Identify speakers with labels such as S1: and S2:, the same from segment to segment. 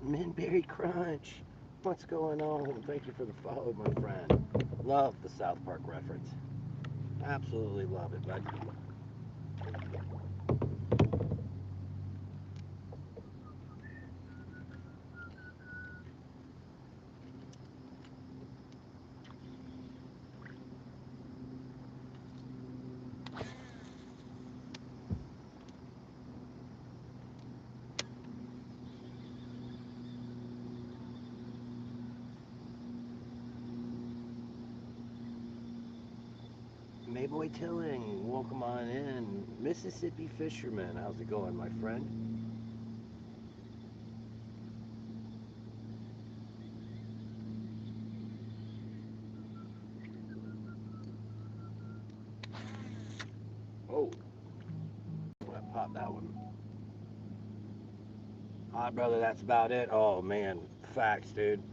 S1: Minberry Crunch. What's going on? Thank you for the follow, my friend. Love the South Park reference. Absolutely love it, bud. Mayboy Tilling, welcome on in. Mississippi Fisherman, how's it going, my friend? Oh, I popped that one. All right, brother, that's about it. Oh, man, facts, dude.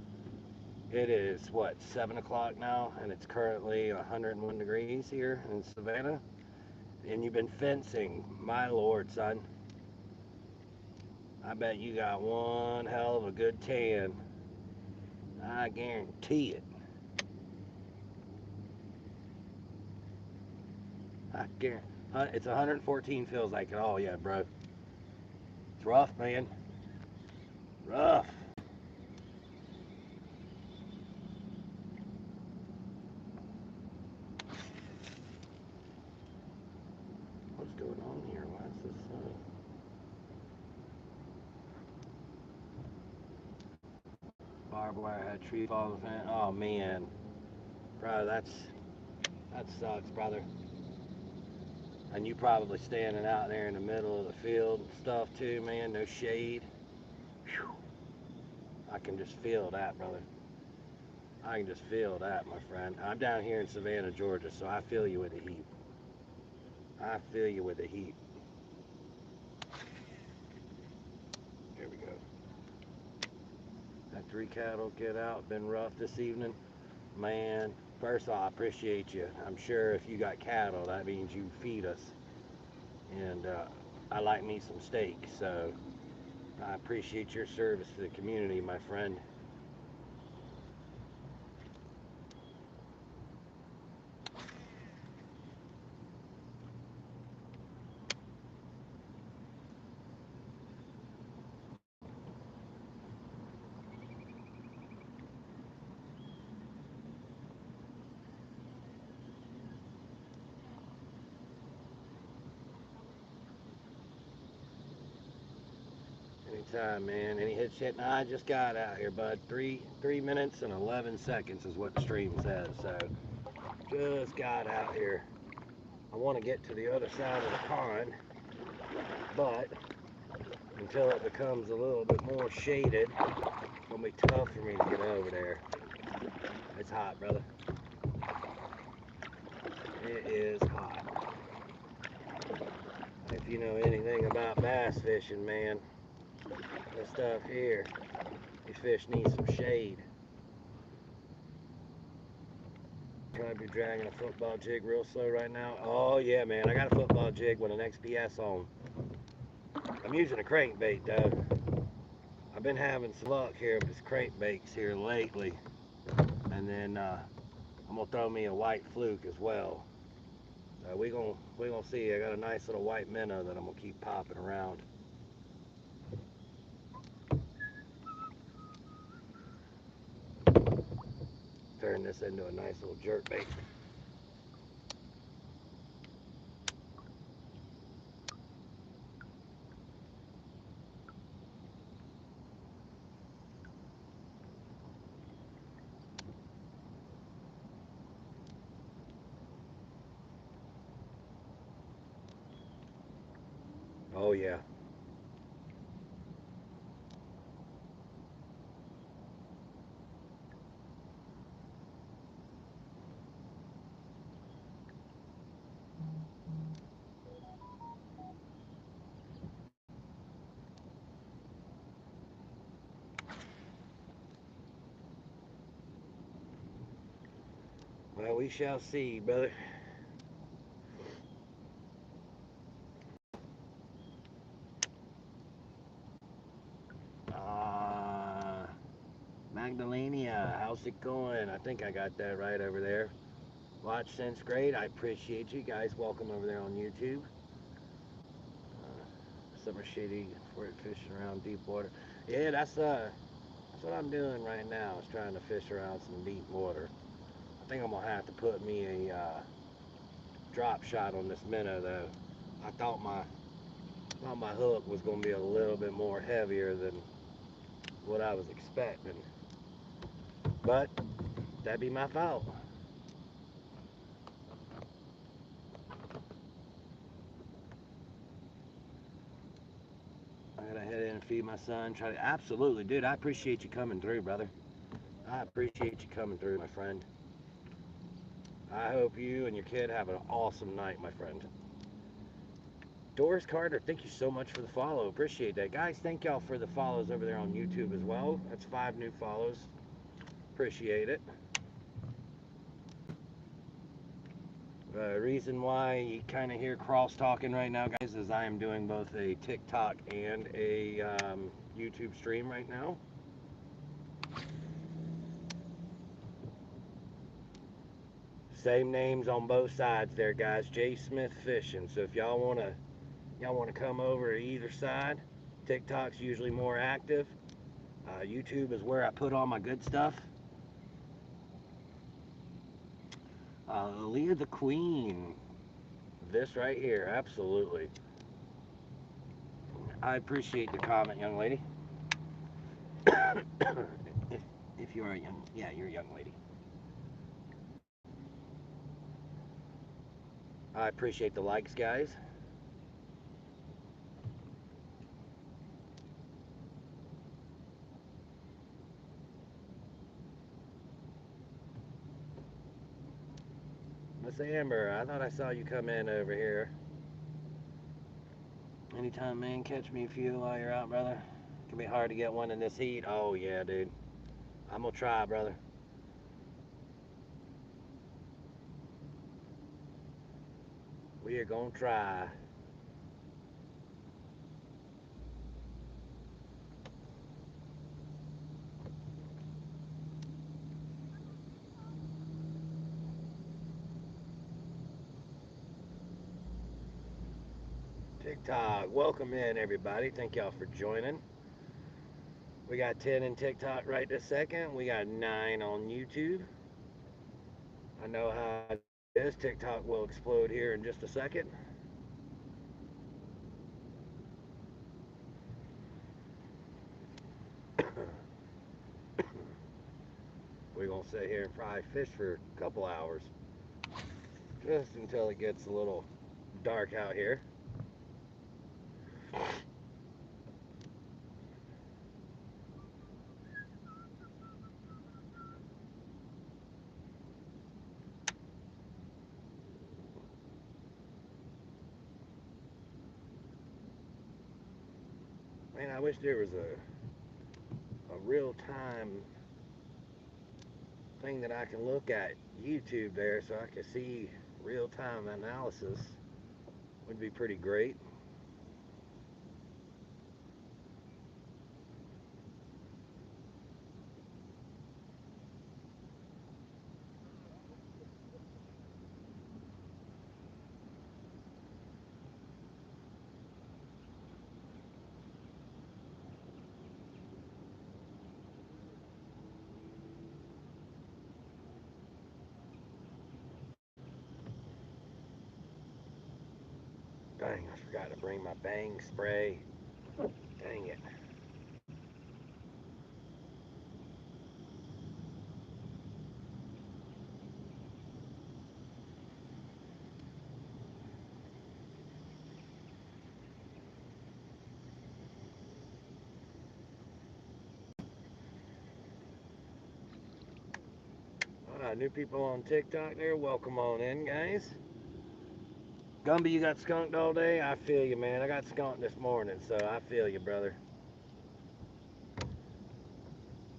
S1: It is, what, 7 o'clock now, and it's currently 101 degrees here in Savannah. And you've been fencing. My lord, son. I bet you got one hell of a good tan. I guarantee it. I guarantee. It's 114 feels like it. Oh, yeah, bro. It's rough, man. Rough. What's going on here? Why is this? Barbed wire had tree fall. Oh, man. Bro, that sucks, brother. And you probably standing out there in the middle of the field and stuff too, man. No shade. Whew. I can just feel that, brother. I can just feel that, my friend. I'm down here in Savannah, Georgia, so I feel you with the heat. I feel you with the heat. Here we go. That 3 cattle get out. Been rough this evening. Man, first of all, I appreciate you. I'm sure if you got cattle, that means you feed us. And I like me some steak, so I appreciate your service to the community, my friend. Anytime, man. Any hit shit? Nah, I just got out here, bud. Three minutes and 11 seconds is what the stream says. So just got out here. I want to get to the other side of the pond, but until it becomes a little bit more shaded, it's gonna be tough for me to get over there. It's hot, brother. It is hot. If you know anything about bass fishing, man, this stuff here, these fish need some shade. Probably dragging a football jig real slow right now. Oh yeah, man, I got a football jig with an XPS on. I'm using a crankbait though. I've been having some luck here with this crankbaits here lately. And then I'm gonna throw me a white fluke as well. We gonna see. I got a nice little white minnow that I'm gonna keep popping around. Turn this into a nice little jerk bait. Oh yeah. Well, we shall see, brother. Magdalena, how's it going? I think I got that right over there. Watch since great. I appreciate you guys. Welcome over there on YouTube. Summer shitty for it fishing around deep water. Yeah, that's what I'm doing right now. Is trying to fish around some deep water. I think I'm gonna have to put me a drop shot on this minnow though. I thought my hook was gonna be a little bit more heavier than what I was expecting, but that'd be my fault. I gotta head in and feed my son. Try to absolutely, dude. I appreciate you coming through, brother. I appreciate you coming through, my friend. I hope you and your kid have an awesome night, my friend. Doris Carter, thank you so much for the follow. Appreciate that. Guys, thank y'all for the follows over there on YouTube as well. That's 5 new follows. Appreciate it. Reason why you kind of hear cross talking right now, guys, is I am doing both a TikTok and a YouTube stream right now. Same names on both sides there, guys. JSmithfishing. So if y'all wanna come over to either side, TikTok's usually more active. YouTube is where I put all my good stuff. Leah the Queen. This right here, absolutely. I appreciate the comment, young lady. if you are a young, yeah, you're a young lady. I appreciate the likes, guys. Miss Amber, I thought I saw you come in over here. Anytime, man, catch me a few while you're out, brother. It can be hard to get one in this heat. Oh, yeah, dude. I'm gonna try, brother. We are gonna try. TikTok, welcome in, everybody. Thank y'all for joining. We got 10 in TikTok right this second. We got 9 on YouTube. I know how it is. TikTok will explode here in just a second. We're gonna sit here and probably fish for a couple hours, just until it gets a little dark out here. Man, I wish there was a real time thing that I can look at YouTube there so I can see real time analysis. Would be pretty great. Dang, I forgot to bring my bang spray. Dang it. New people on TikTok there, welcome on in, guys. Gumby, you got skunked all day? I feel you, man. I got skunked this morning, so I feel you, brother.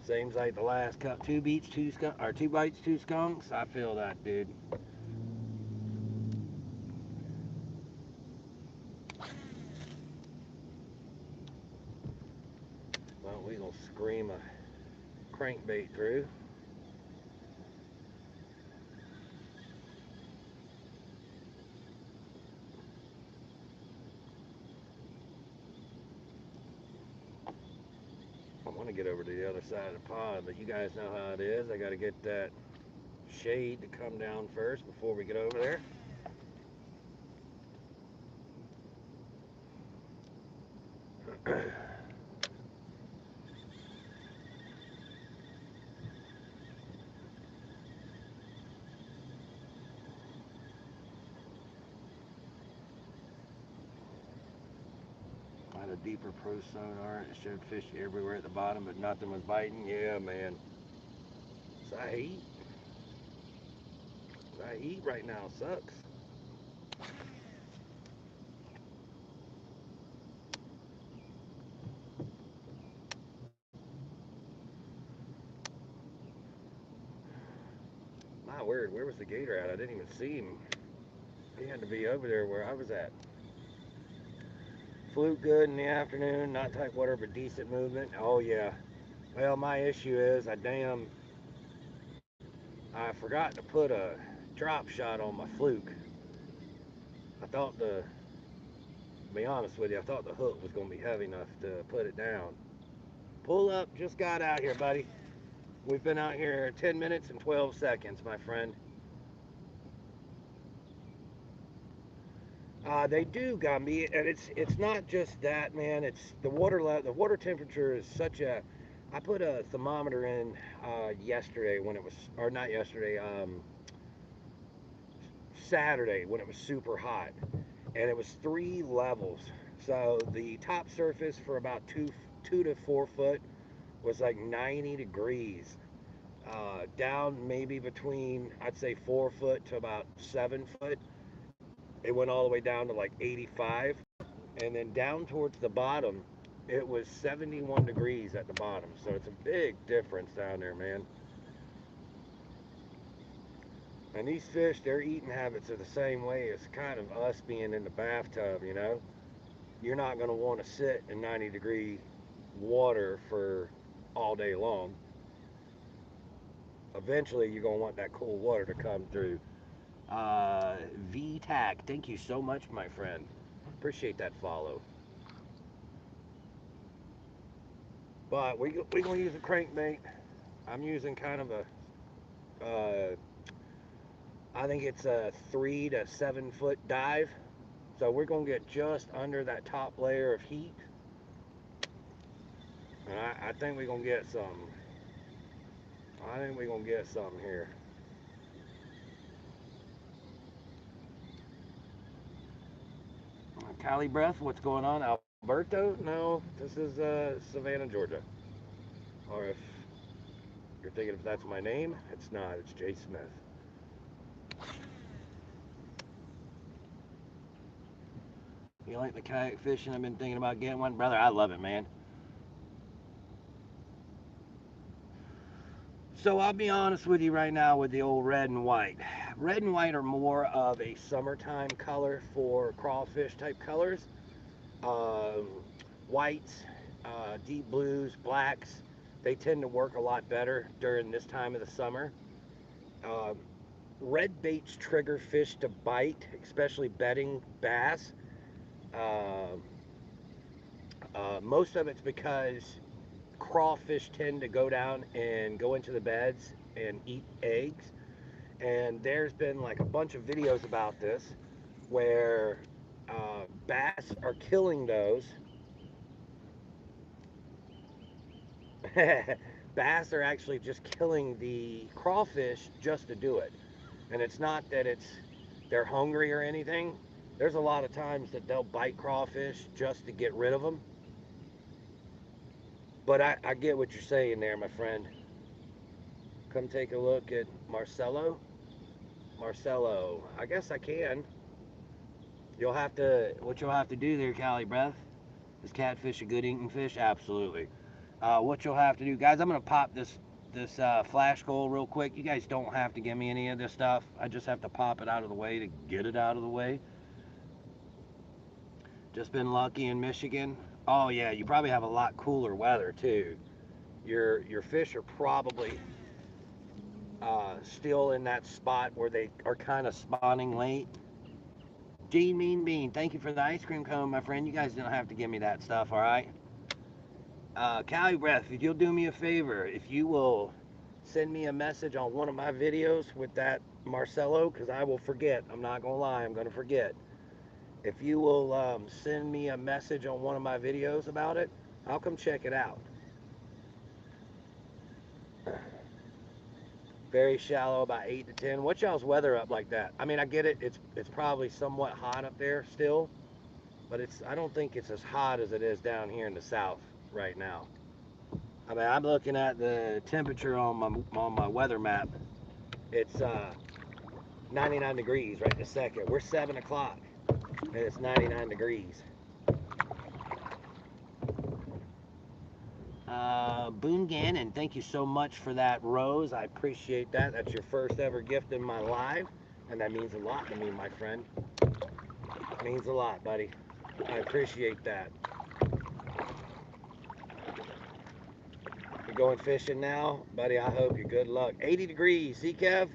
S1: Seems like the last cup, 2 bites, 2 skunks. I feel that, dude. Well, we gonna scream crankbait through. I want to get over to the other side of the pond, but you guys know how it is. I got to get that shade to come down first before we get over there. I had a deeper pro sonar. It showed fish everywhere at the bottom, but nothing was biting. Yeah, man. So I eat right now sucks. My word, where was the gator at? I didn't even see him. He had to be over there where I was at. Flew good in the afternoon, not tight water, but decent movement. Oh yeah. Well, my issue is I forgot to put a drop shot on my fluke. I thought to be honest with you, I thought the hook was gonna be heavy enough to put it down. Pull up, just got out here, buddy. We've been out here 10 minutes and 12 seconds, my friend. They do, Gumby, and it's not just that, man. It's the water temperature is such a. I put a thermometer in yesterday when it was, or not yesterday, Saturday when it was super hot, and it was 3 levels. So the top surface for about 2 to 4 foot was like 90 degrees. Down maybe between I'd say 4 foot to about 7 foot. It went all the way down to like 85, and then down towards the bottom, it was 71 degrees at the bottom. So it's a big difference down there, man. And these fish, their eating habits are the same way as kind of us being in the bathtub, you know? You're not going to want to sit in 90-degree water for all day long. Eventually, you're going to want that cool water to come through. VTAC, thank you so much, my friend. Appreciate that follow. But we're going to use a crankbait. I'm using kind of I think it's a 3 to 7 foot dive. So we're going to get just under that top layer of heat. And I think we're going to get some. I think we're going to get something here. Cali Breath, what's going on? Alberto? No, this is Savannah, Georgia. Or if you're thinking if that's my name, it's not. It's J. Smith. You like the kayak fishing? I've been thinking about getting one. Brother, I love it, man. So I'll be honest with you right now with the old red and white. Red and white are more of a summertime color for crawfish type colors. Um, Whites, deep blues, blacks, they tend to work a lot better during this time of the summer. Um, Red baits trigger fish to bite, especially bedding bass. Uh, Most of it's because crawfish tend to go down and go into the beds and eat eggs. And there's been like a bunch of videos about this where bass are killing those. Bass are actually just killing the crawfish just to do it. And it's not that they're hungry or anything. There's a lot of times that they'll bite crawfish just to get rid of them. But I get what you're saying there, my friend. Come take a look at Marcelo. Marcelo, I guess I can. What you'll have to do there, Cali Breath, is catfish a good eating fish? Absolutely. What you'll have to do, guys, I'm going to pop this flash goal real quick. You guys don't have to give me any of this stuff. I just have to pop it out of the way to get it out of the way. Just been lucky in Michigan. Oh yeah, you probably have a lot cooler weather too. your fish are probably still in that spot where they are kind of spawning late. Dean Mean Bean, thank you for the ice cream cone, my friend. You guys don't have to give me that stuff, all right? Cali Breath, if you'll do me a favor, if you will send me a message on one of my videos with that Marcelo, because I will forget. I'm not going to lie, I'm going to forget. If you will send me a message on one of my videos about it, I'll come check it out. Very shallow, about 8 to 10. What's y'all's weather up like that? I mean, I get it. It's probably somewhat hot up there still, but I don't think it's as hot as it is down here in the south right now. I mean, I'm looking at the temperature on my weather map. It's 99 degrees right this second. We're 7 o'clock, and it's 99 degrees. Boone Gannon, thank you so much for that rose. I appreciate that. That's your first ever gift in my life, and that means a lot to me, my friend. It means a lot, buddy. I appreciate that. You're going fishing now, buddy. I hope you're good luck. 80 degrees. See, Kev?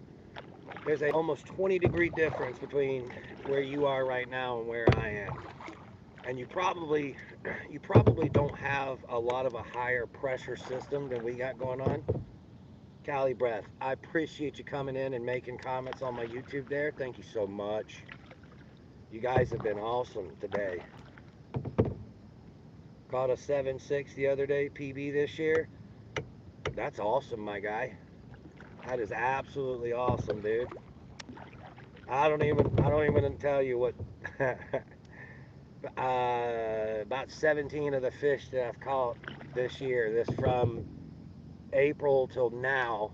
S1: There's a almost 20-degree difference between where you are right now and where I am. And you probably don't have a lot of a higher pressure system than we got going on. Cali Breath, I appreciate you coming in and making comments on my YouTube there. Thank you so much. You guys have been awesome today. Caught a 7.6 the other day, PB this year. That's awesome, my guy. That is absolutely awesome, dude. I don't even tell you what. About 17 of the fish that I've caught this year, this from April till now,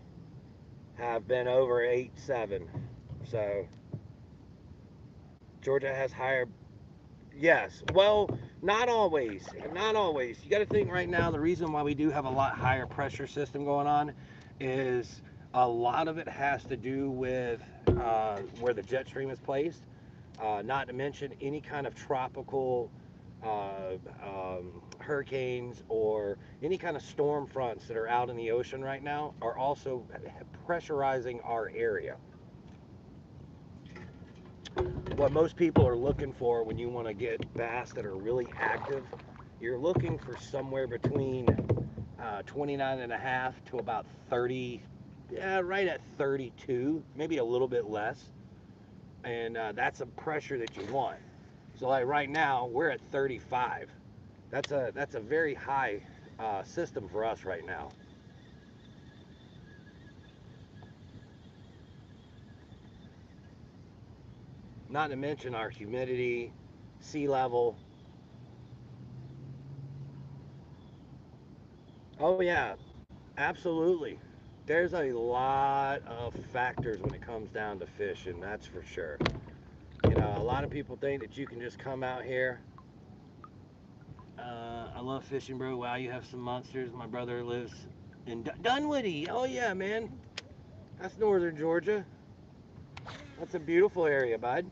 S1: have been over 8.7. So Georgia has higher. Yes, well, not always. Not always. You got to think right now. The reason why we do have a lot higher pressure system going on is a lot of it has to do with where the jet stream is placed. Not to mention any kind of tropical hurricanes or any kind of storm fronts that are out in the ocean right now are also pressurizing our area. What most people are looking for when you want to get bass that are really active, you're looking for somewhere between 29 and a half to about 30, yeah, right at 32, maybe a little bit less. And that's a pressure that you want. So like right now we're at 35. That's a very high system for us right now. Not to mention our humidity, sea level. Oh yeah, absolutely. There's a lot of factors when it comes down to fishing, that's for sure. You know, a lot of people think that you can just come out here. I love fishing, bro. Wow, you have some monsters. My brother lives in Dunwoody. Oh yeah, man. That's northern Georgia. That's a beautiful area, bud.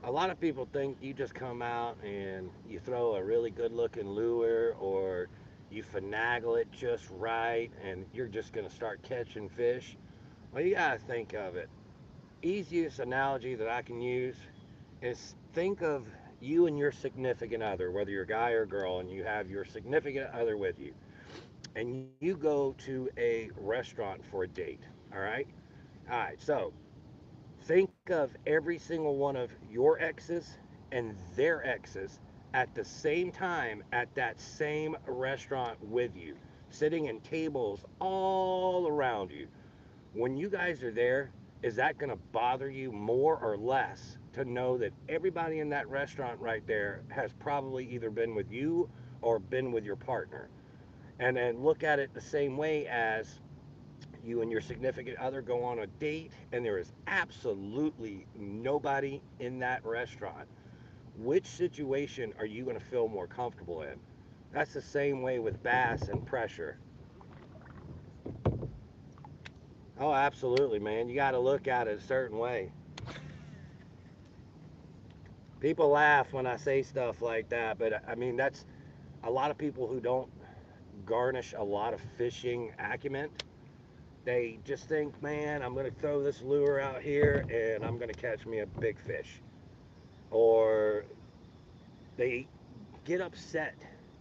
S1: A lot of people think you just come out and you throw a really good looking lure or you finagle it just right and you're just going to start catching fish. Well, you got to think of it. Easiest analogy that I can use is think of you and your significant other, whether you're a guy or a girl, and you have your significant other with you, and you go to a restaurant for a date. All right, so think of every single one of your exes and their exes at the same time at that same restaurant with you, sitting in tables all around you. When you guys are there, is that going to bother you more or less to know that everybody in that restaurant right there has probably either been with you or been with your partner? And then look at it the same way as you and your significant other go on a date and there is absolutely nobody in that restaurant. Which situation are you going to feel more comfortable in? That's the same way with bass and pressure. Oh, absolutely, man. You got to look at it a certain way. People laugh when I say stuff like that, but I mean, a lot of people who don't garnish a lot of fishing acumen, they just think, man, I'm going to throw this lure out here and I'm going to catch me a big fish. Or they get upset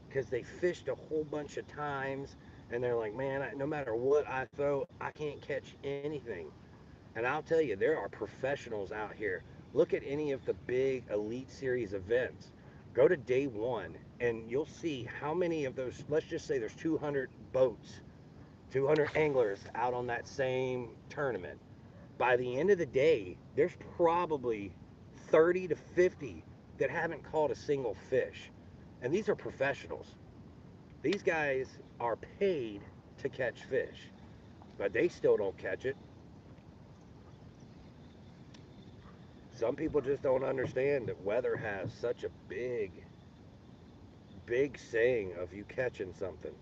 S1: because they fished a whole bunch of times and they're like, man, no matter what I throw, I can't catch anything. And I'll tell you, there are professionals out here. Look at any of the big Elite Series events. Go to day one, and you'll see how many of those, let's just say there's 200 boats, 200 anglers out on that same tournament. By the end of the day, there's probably 30 to 50 that haven't caught a single fish. And these are professionals. These guys are paid to catch fish, but they still don't catch it. Some people just don't understand that weather has such a big saying of you catching something.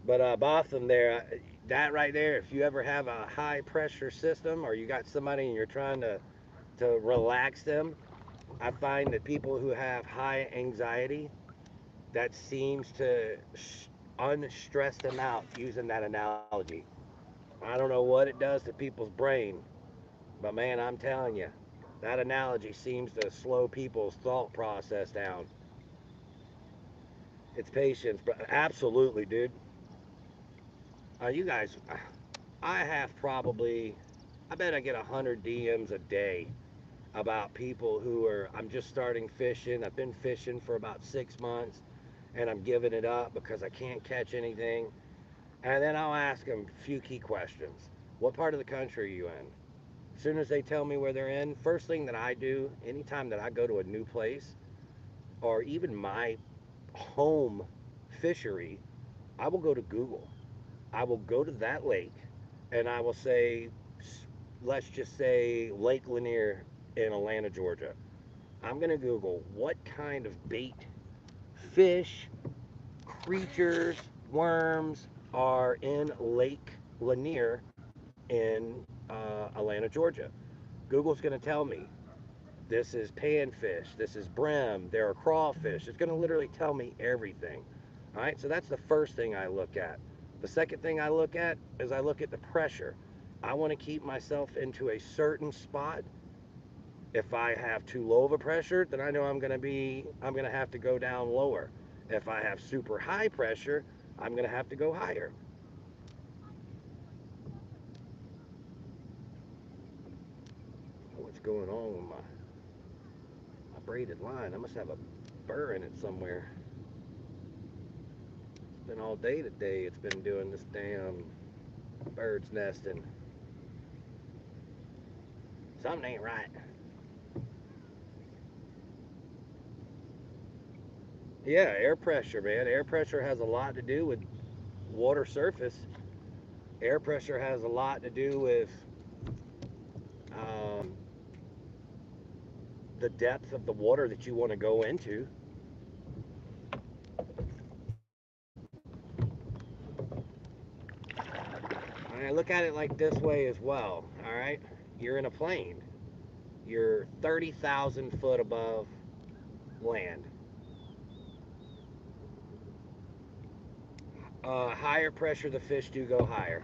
S1: But Botham there, that right there, if you ever have a high pressure system or you got somebody and you're trying to relax them, I find that people who have high anxiety, that seems to unstress them out using that analogy. I don't know what it does to people's brain, but man, I'm telling you, that analogy seems to slow people's thought process down. It's patience, but absolutely, dude. You guys, I have probably, I bet I get 100 DMs a day about people who are, I'm just starting fishing. I've been fishing for about 6 months and I'm giving it up because I can't catch anything. And then I'll ask them a few key questions. What part of the country are you in? As soon as they tell me where they're in, first thing that I do, anytime that I go to a new place or even my home fishery, I will go to Google. I will go to that lake and I will say, let's just say Lake Lanier in Atlanta, Georgia. I'm going to Google what kind of bait, fish, creatures, worms are in Lake Lanier in Atlanta, Georgia. Google's going to tell me this is panfish, this is brim, there are crawfish. It's going to literally tell me everything. All right, so that's the first thing I look at. The second thing I look at is I look at the pressure. I want to keep myself into a certain spot. If I have too low of a pressure, then I know I'm going to have to go down lower. If I have super high pressure, I'm going to have to go higher. What's going on with my braided line? I must have a burr in it somewhere. It's been all day today. It's been doing this damn bird's nesting. Something ain't right. Yeah, air pressure, man. Air pressure has a lot to do with water surface. Air pressure has a lot to do with um, the depth of the water that you want to go into. I look at it like this way as well. All right, you're in a plane. You're 30,000 foot above land. Higher pressure, the fish do go higher.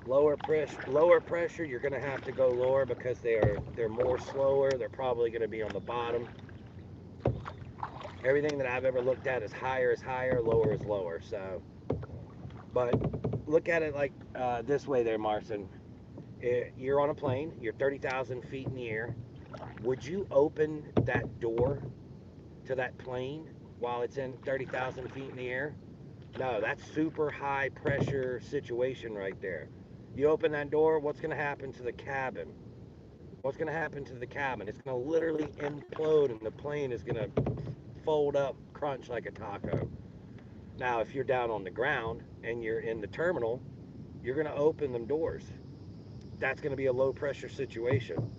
S1: Lower pressure, you're going to have to go lower because they're more slower. They're probably going to be on the bottom. Everything that I've ever looked at is higher, lower is lower. So, but look at it like this way, there, Marson. You're on a plane. You're 30,000 feet in the air. Would you open that door to that plane while it's in 30,000 feet in the air? No, that's super high pressure situation right there. You open that door, what's going to happen to the cabin? What's going to happen to the cabin? It's going to literally implode and the plane is going to fold up, crunch like a taco. Now, if you're down on the ground and you're in the terminal, you're going to open them doors. That's going to be a low pressure situation.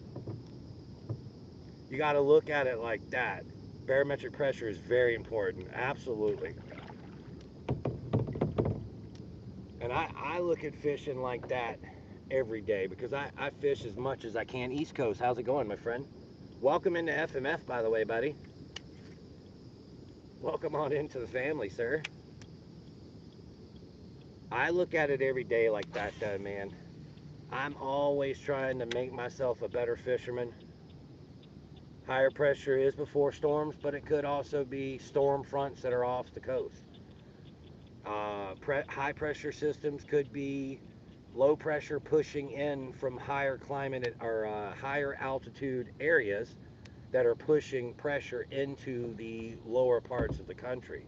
S1: You got to look at it like that. Barometric pressure is very important. Absolutely. And I look at fishing like that every day because I fish as much as I can. East Coast, how's it going, my friend? Welcome into FMF, by the way, buddy. Welcome on into the family, sir. I look at it every day like that, though, man. I'm always trying to make myself a better fisherman. Higher pressure is before storms, but it could also be storm fronts that are off the coast. High pressure systems could be low pressure pushing in from higher climate or higher altitude areas that are pushing pressure into the lower parts of the country.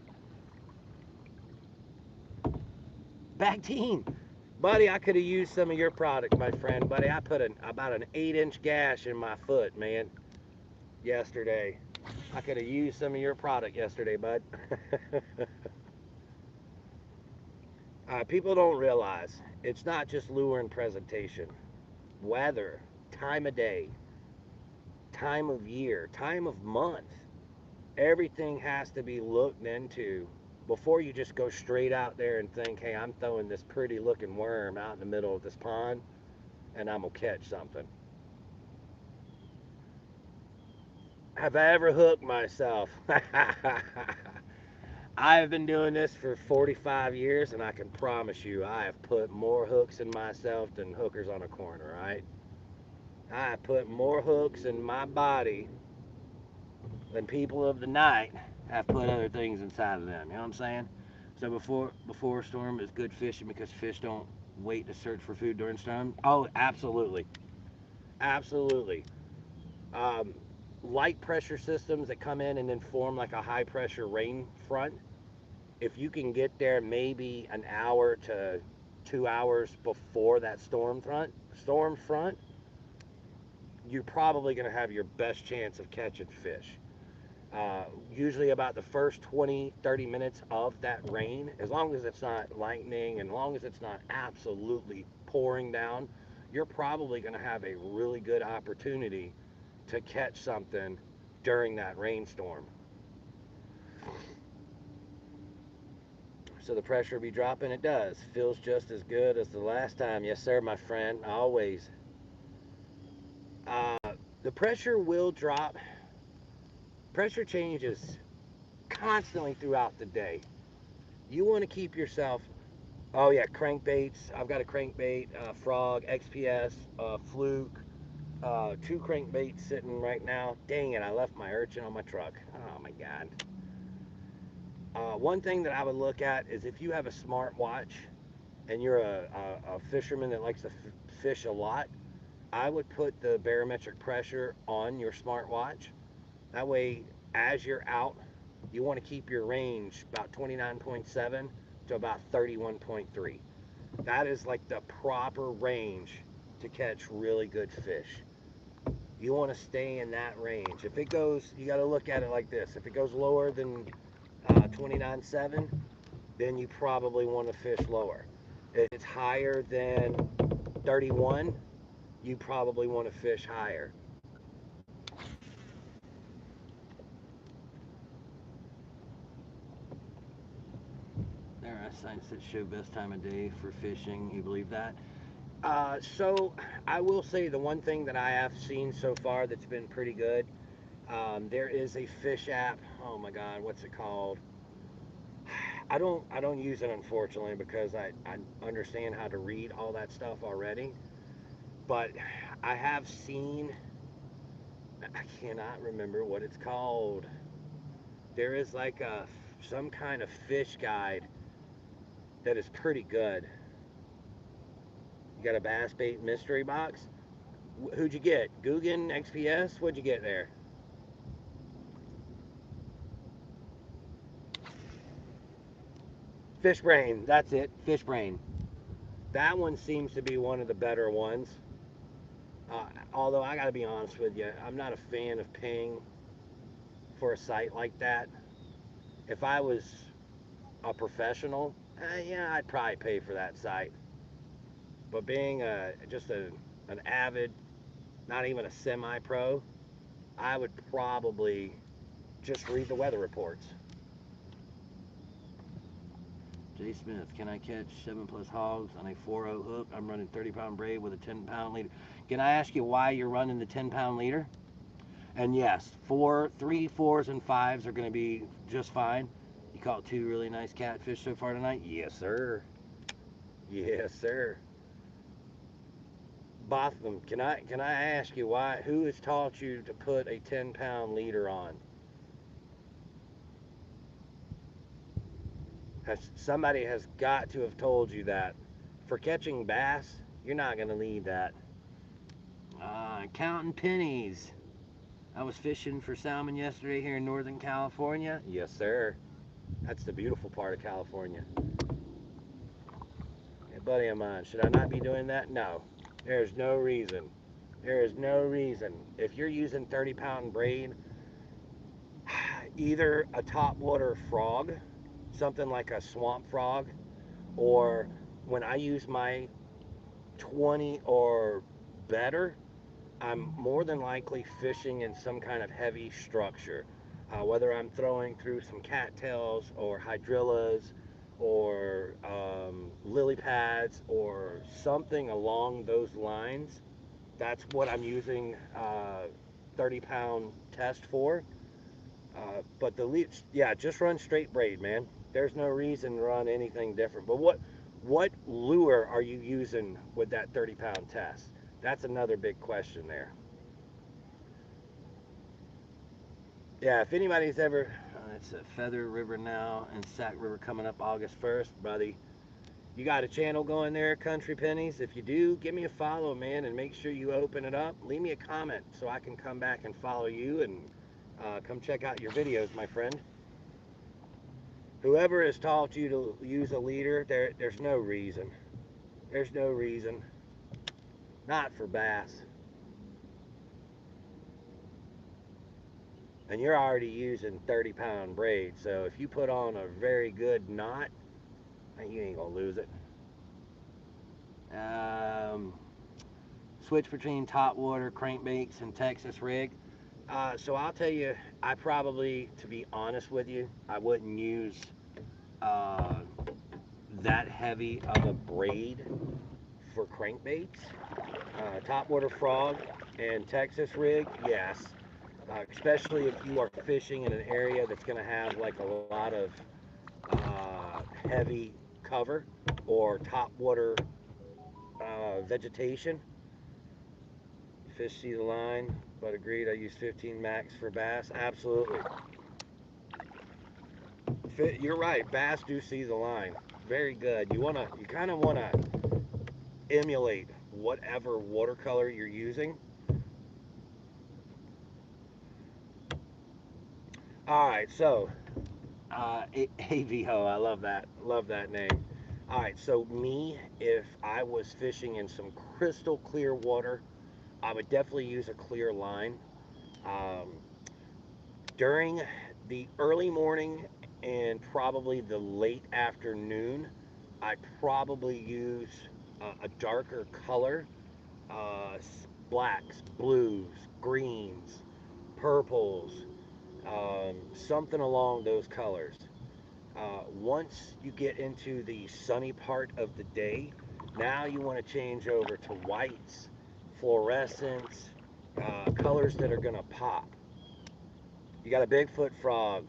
S1: Back team, buddy, I could have used some of your product, my friend, buddy. I put about an 8-inch gash in my foot, man, yesterday. I could have used some of your product yesterday, bud. People don't realize it's not just lure and presentation. Weather, time of day, time of year, time of month. Everything has to be looked into before you just go straight out there and think, hey, I'm throwing this pretty looking worm out in the middle of this pond and I'm going to catch something. Have I ever hooked myself? I have been doing this for 45 years, and I can promise you I have put more hooks in myself than hookers on a corner, right? I have put more hooks in my body than people of the night have put other things inside of them. You know what I'm saying? So before a storm is good fishing because fish don't wait to search for food during storm. Oh, absolutely, absolutely. Um, Light pressure systems that come in and then form like a high pressure rain front. If you can get there maybe an hour to 2 hours before that storm front, you're probably going to have your best chance of catching fish. Usually about the first 20-30 minutes of that rain, as long as it's not lightning and as long as it's not absolutely pouring down, you're probably going to have a really good opportunity to catch something during that rainstorm. So the pressure will be dropping. It does. Feels just as good as the last time. Yes, sir, my friend. Always. Uh, the pressure will drop. Pressure changes constantly throughout the day. You want to keep yourself. Oh yeah, crankbaits. I've got a crankbait, frog, XPS, fluke, two crankbaits sitting right now. Dang it! I left my urchin on my truck. Oh my god. One thing that I would look at is if you have a smartwatch and you're a fisherman that likes to fish a lot, I would put the barometric pressure on your smartwatch. That way, as you're out, you want to keep your range about 29.7 to about 31.3. That is like the proper range to catch really good fish. You want to stay in that range. If it goes, you got to look at it like this. If it goes lower than 29.7, then you probably want to fish lower. If it's higher than 31, you probably want to fish higher. There are signs that show best time of day for fishing. You believe that? So I will say the one thing that I have seen so far that's been pretty good. There is a fish app. Oh my God, what's it called? I don't use it unfortunately because I understand how to read all that stuff already. But I have seen. I cannot remember what it's called. There is like a some kind of fish guide that is pretty good. You got a bass bait mystery box. Who'd you get? Guggen XPS? What'd you get there? Fish Brain. That's it. Fish Brain. That one seems to be one of the better ones. Although I got to be honest with you, I'm not a fan of paying for a site like that. If I was a professional, yeah, I'd probably pay for that site. But being just an avid, not even a semi-pro, I would probably just read the weather reports. J Smith, can I catch 7+ hogs on a 4.0 hook? I'm running 30-pound braid with a 10-pound leader. Can I ask you why you're running the 10-pound leader? And yes, 3, 4s, and 5s are going to be just fine. You caught 2 really nice catfish so far tonight? Yes, sir. Yes, sir. Botham, can I ask you who has taught you to put a 10-pound leader on? Somebody has got to have told you that. For catching bass, you're not going to need that. Counting pennies. I was fishing for salmon yesterday here in Northern California. Yes, sir. That's the beautiful part of California. Hey, buddy of mine, should I not be doing that? No. There's no reason. There is no reason. If you're using 30-pound braid, either a topwater frog, something like a swamp frog, or when I use my 20 or better, I'm more than likely fishing in some kind of heavy structure. Whether I'm throwing through some cattails or hydrillas or lily pads or something along those lines, that's what I'm using 30-pound test for. But yeah, just run straight braid, man. There's no reason to run anything different. But what lure are you using with that 30-pound test? That's another big question there. Yeah, if anybody's ever, it's a Feather River now and Sac River coming up August 1st, buddy. You got a channel going there, Country Pennies? If you do, give me a follow, man, and make sure you open it up. Leave me a comment so I can come back and follow you and come check out your videos, my friend. Whoever has taught you to use a leader, there's no reason. There's no reason. Not for bass. And you're already using 30-pound braid, so if you put on a very good knot, you ain't gonna lose it. Switch between topwater crankbaits and Texas rig. So I'll tell you, I probably, to be honest with you, I wouldn't use uh, that heavy of a braid for crankbaits. Topwater frog and Texas rig, yes. Especially if you are fishing in an area that's going to have like a lot of heavy cover or topwater vegetation. Fish see the line, but agreed I use 15 max for bass. Absolutely. You're right, bass do see the line. Very good. You kind of wanna emulate whatever watercolor you're using. All right, so AVO, I love that name. All right, so me, if I was fishing in some crystal clear water, I would definitely use a clear line. Um, During the early morning and probably the late afternoon, I'd probably use a darker color, uh, blacks, blues, greens, purples, something along those colors. Once you get into the sunny part of the day, now you want to change over to whites, fluorescents, colors that are going to pop. You got a Bigfoot frog.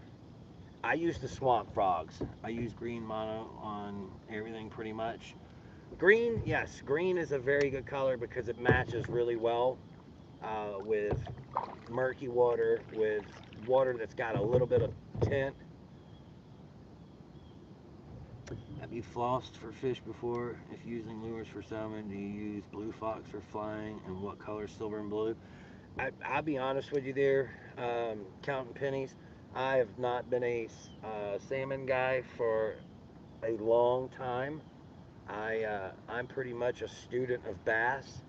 S1: I use the swamp frogs. I use green mono on everything pretty much. Green, yes, green is a very good color because it matches really well with murky water, with water that's got a little bit of tint. Have you flossed for fish before? If using lures for salmon, do you use blue fox for flying? And what color, silver and blue? I'll be honest with you there, counting pennies. I have not been a salmon guy for a long time. I'm pretty much a student of bass,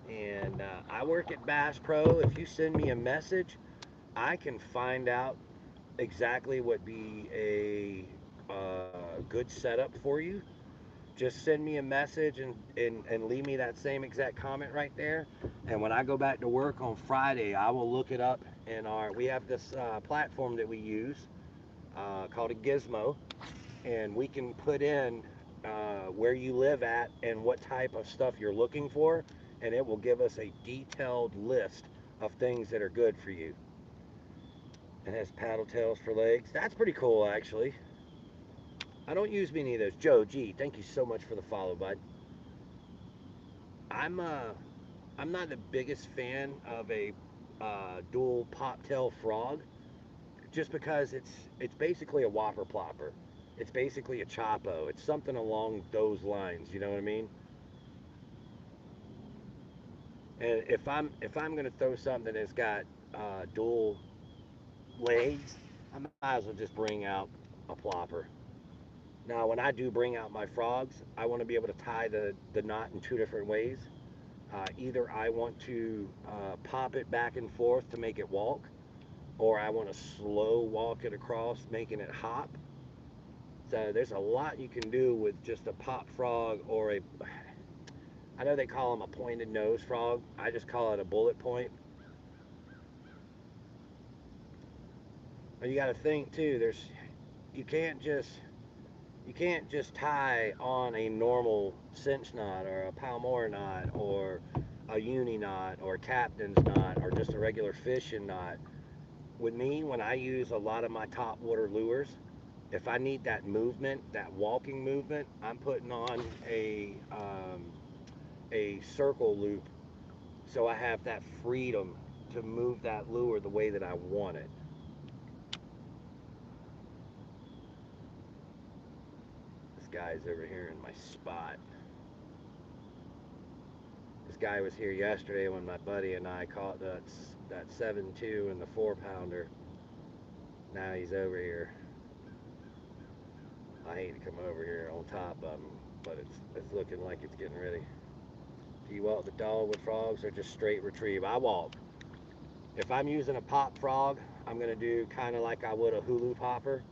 S1: and I work at Bass Pro. If you send me a message, I can find out exactly what be a good setup for you. Just send me a message and leave me that same exact comment right there. And when I go back to work on Friday, I will look it up in we have this platform that we use called a Gizmo, and we can put in where you live at and what type of stuff you're looking for, and it will give us a detailed list of things that are good for you. It has paddle tails for legs. That's pretty cool, actually. I don't use many of those. Joe G, thank you so much for the follow, bud. I'm uh I'm not the biggest fan of a dual pop tail frog, just because it's basically a whopper plopper. It's basically a chopo. It's something along those lines. You know what I mean? And if I'm gonna throw something that's got dual legs, I might as well just bring out a plopper. Now, when I do bring out my frogs, I want to be able to tie the knot in two different ways. Either I want to pop it back and forth to make it walk, or I want to slow walk it across, making it hop. So there's a lot you can do with just a pop frog or a, I know they call them a pointed nose frog. I just call it a bullet point. But you got to think too. You can't just you can't just tie on a normal cinch knot or a palmore knot or a uni knot or a captain's knot or just a regular fishing knot. With me, when I use a lot of my top water lures, if I need that movement, that walking movement, I'm putting on a circle loop, so I have that freedom to move that lure the way that I want it. This guy's over here in my spot. This guy was here yesterday when my buddy and I caught that 7.2 and the 4 pounder. Now he's over here. I hate to come over here on top of him, but it's looking like it's getting ready. Do you walk the dog with frogs or just straight retrieve? I walk. If I'm using a pop frog, I'm gonna do kind of like I would a hulu popper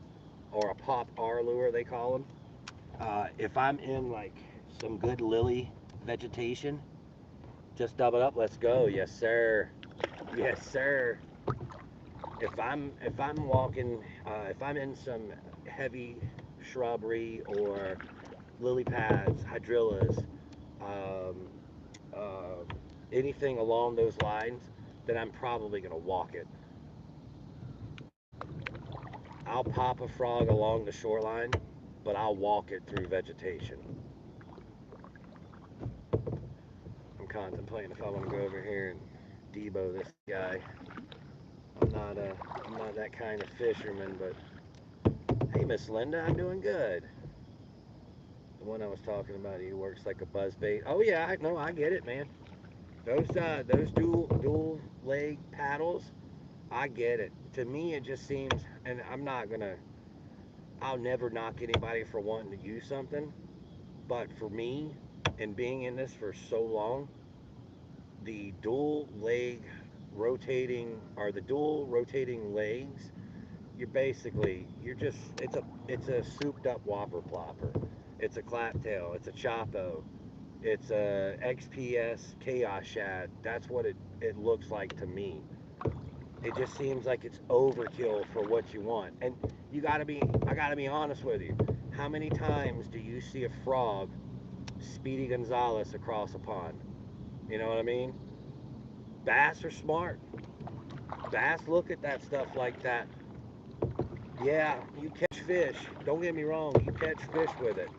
S1: or a pop R lure, they call them. If I'm in like some good lily vegetation, just double up. Let's go. Yes, sir. Yes, sir. If I'm walking, if I'm in some heavy shrubbery or lily pads, hydrillas, um, uh, anything along those lines, then I'm probably gonna walk it. I'll pop a frog along the shoreline, but I'll walk it through vegetation. I'm contemplating if I want to go over here and debo this guy. I'm not that kind of fisherman, but hey, Miss Linda, I'm doing good. The one I was talking about, he works like a buzz bait. Oh yeah, I know, I get it, man. Those dual leg paddles, I get it. To me, it just seems, and I'll never knock anybody for wanting to use something, but for me, and being in this for so long, the dual leg rotating or the dual rotating legs, you're just it's a souped up whopper plopper. It's a claptail. It's a chopo. It's a XPS chaos shad. That's what it looks like to me. It just seems like it's overkill for what you want. And I gotta be honest with you. How many times do you see a frog Speedy Gonzalez across a pond? You know what I mean? Bass are smart. Bass look at that stuff like that. Yeah, you catch fish. Don't get me wrong, you catch fish with it.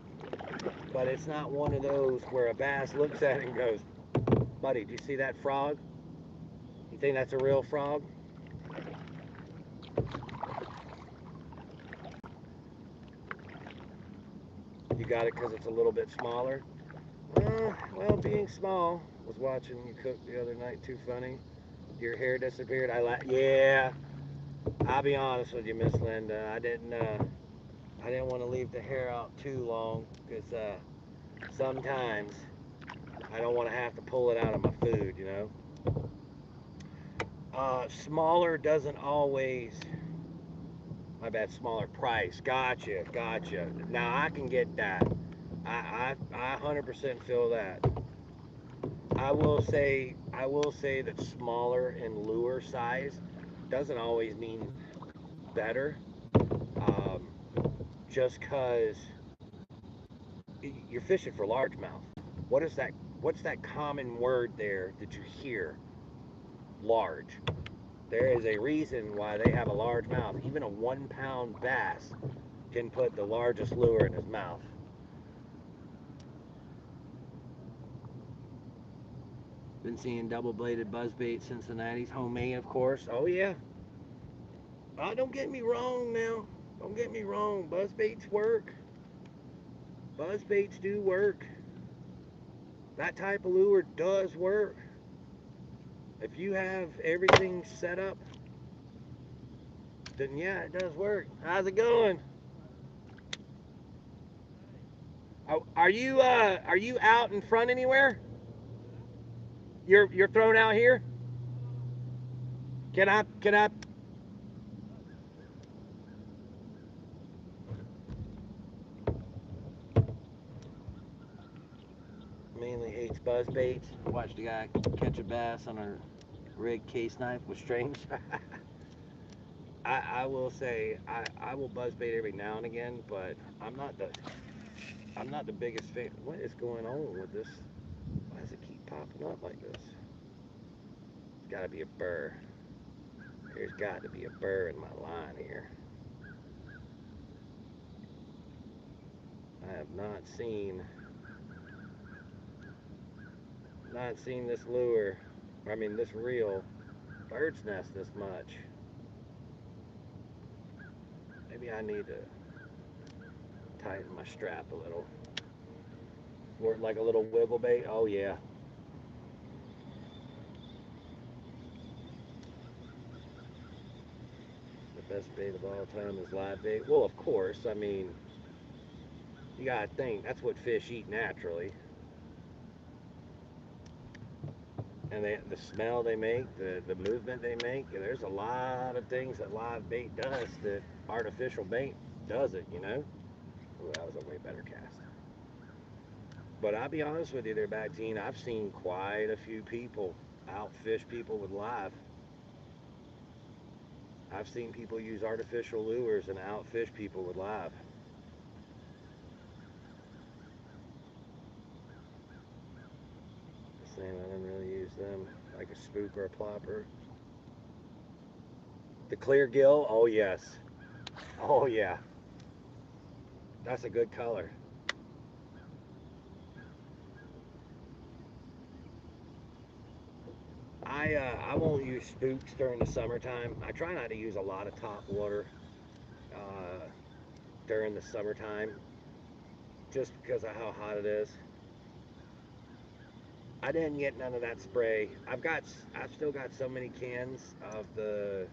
S1: But it's not one of those where a bass looks at it and goes, buddy, do you see that frog? You think that's a real frog? You got it because it's a little bit smaller? Well, being small, was watching you cook the other night, too funny. Your hair disappeared. Yeah, I'll be honest with you, Miss Linda. I didn't want to leave the hair out too long because sometimes I don't want to have to pull it out of my food, you know. Smaller doesn't always. My bad. Smaller price. Gotcha. Gotcha. Now I can get that. I 100% feel that. I will say that smaller in lure size doesn't always mean better. Um, just because you're fishing for largemouth. What is that? What's that common word there that you hear? large. There is a reason why they have a large mouth. Even a 1 pound bass can put the largest lure in his mouth. Been seeing double-bladed buzzbait Cincinnati's, homemade, of course. Oh yeah. Oh, don't get me wrong now. Don't get me wrong. Buzzbaits work. Buzzbaits do work. That type of lure does work. If you have everything set up, then yeah, it does work. How's it going? Oh, are you out in front anywhere? You're thrown out here? Can I mainly hates buzzbaits. Watched a guy catch a bass on a rig case knife with strings. I will say I will buzzbait every now and again, but I'm not the biggest fan. What is going on with this? Why does it keep popping up like this? It's got to be a burr. There's got to be a burr in my line here. I have not seen this lure, I mean this reel, bird's nest this much. Maybe I need to tighten my strap a little. Work like a little wiggle bait. Oh yeah. The best bait of all time is live bait. Well, of course. I mean, you gotta think that's what fish eat naturally. And the smell they make, the movement they make. There's a lot of things that live bait does that artificial bait doesn't. You know. Ooh, that was a way better cast. But I'll be honest with you there, Bactine, I've seen quite a few people outfish people with live. I've seen people use artificial lures and outfish people with live. Same, I didn't really use them like a spook or a plopper. The clear gill, oh yes. Oh yeah. That's a good color. I won't use spooks during the summertime. I try not to use a lot of top water uh, during the summertime, just because of how hot it is. I didn't get none of that spray. I've still got so many cans of the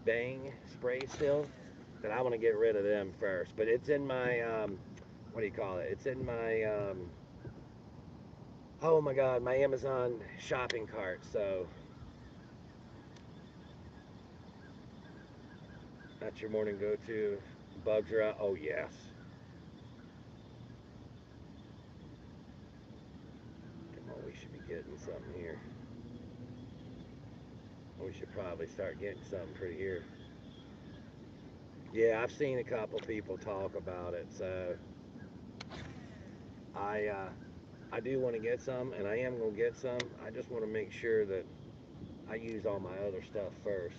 S1: Bang spray still that I want to get rid of them first. But it's in my what do you call it? It's in my oh my God, my Amazon shopping cart. So that's your morning go-to. Bugs are out. Oh yes. Come on, we should be getting something here. We should probably start getting something pretty here. Yeah, I've seen a couple people talk about it, so I I do want to get some, and I am going to get some. I just want to make sure that I use all my other stuff first.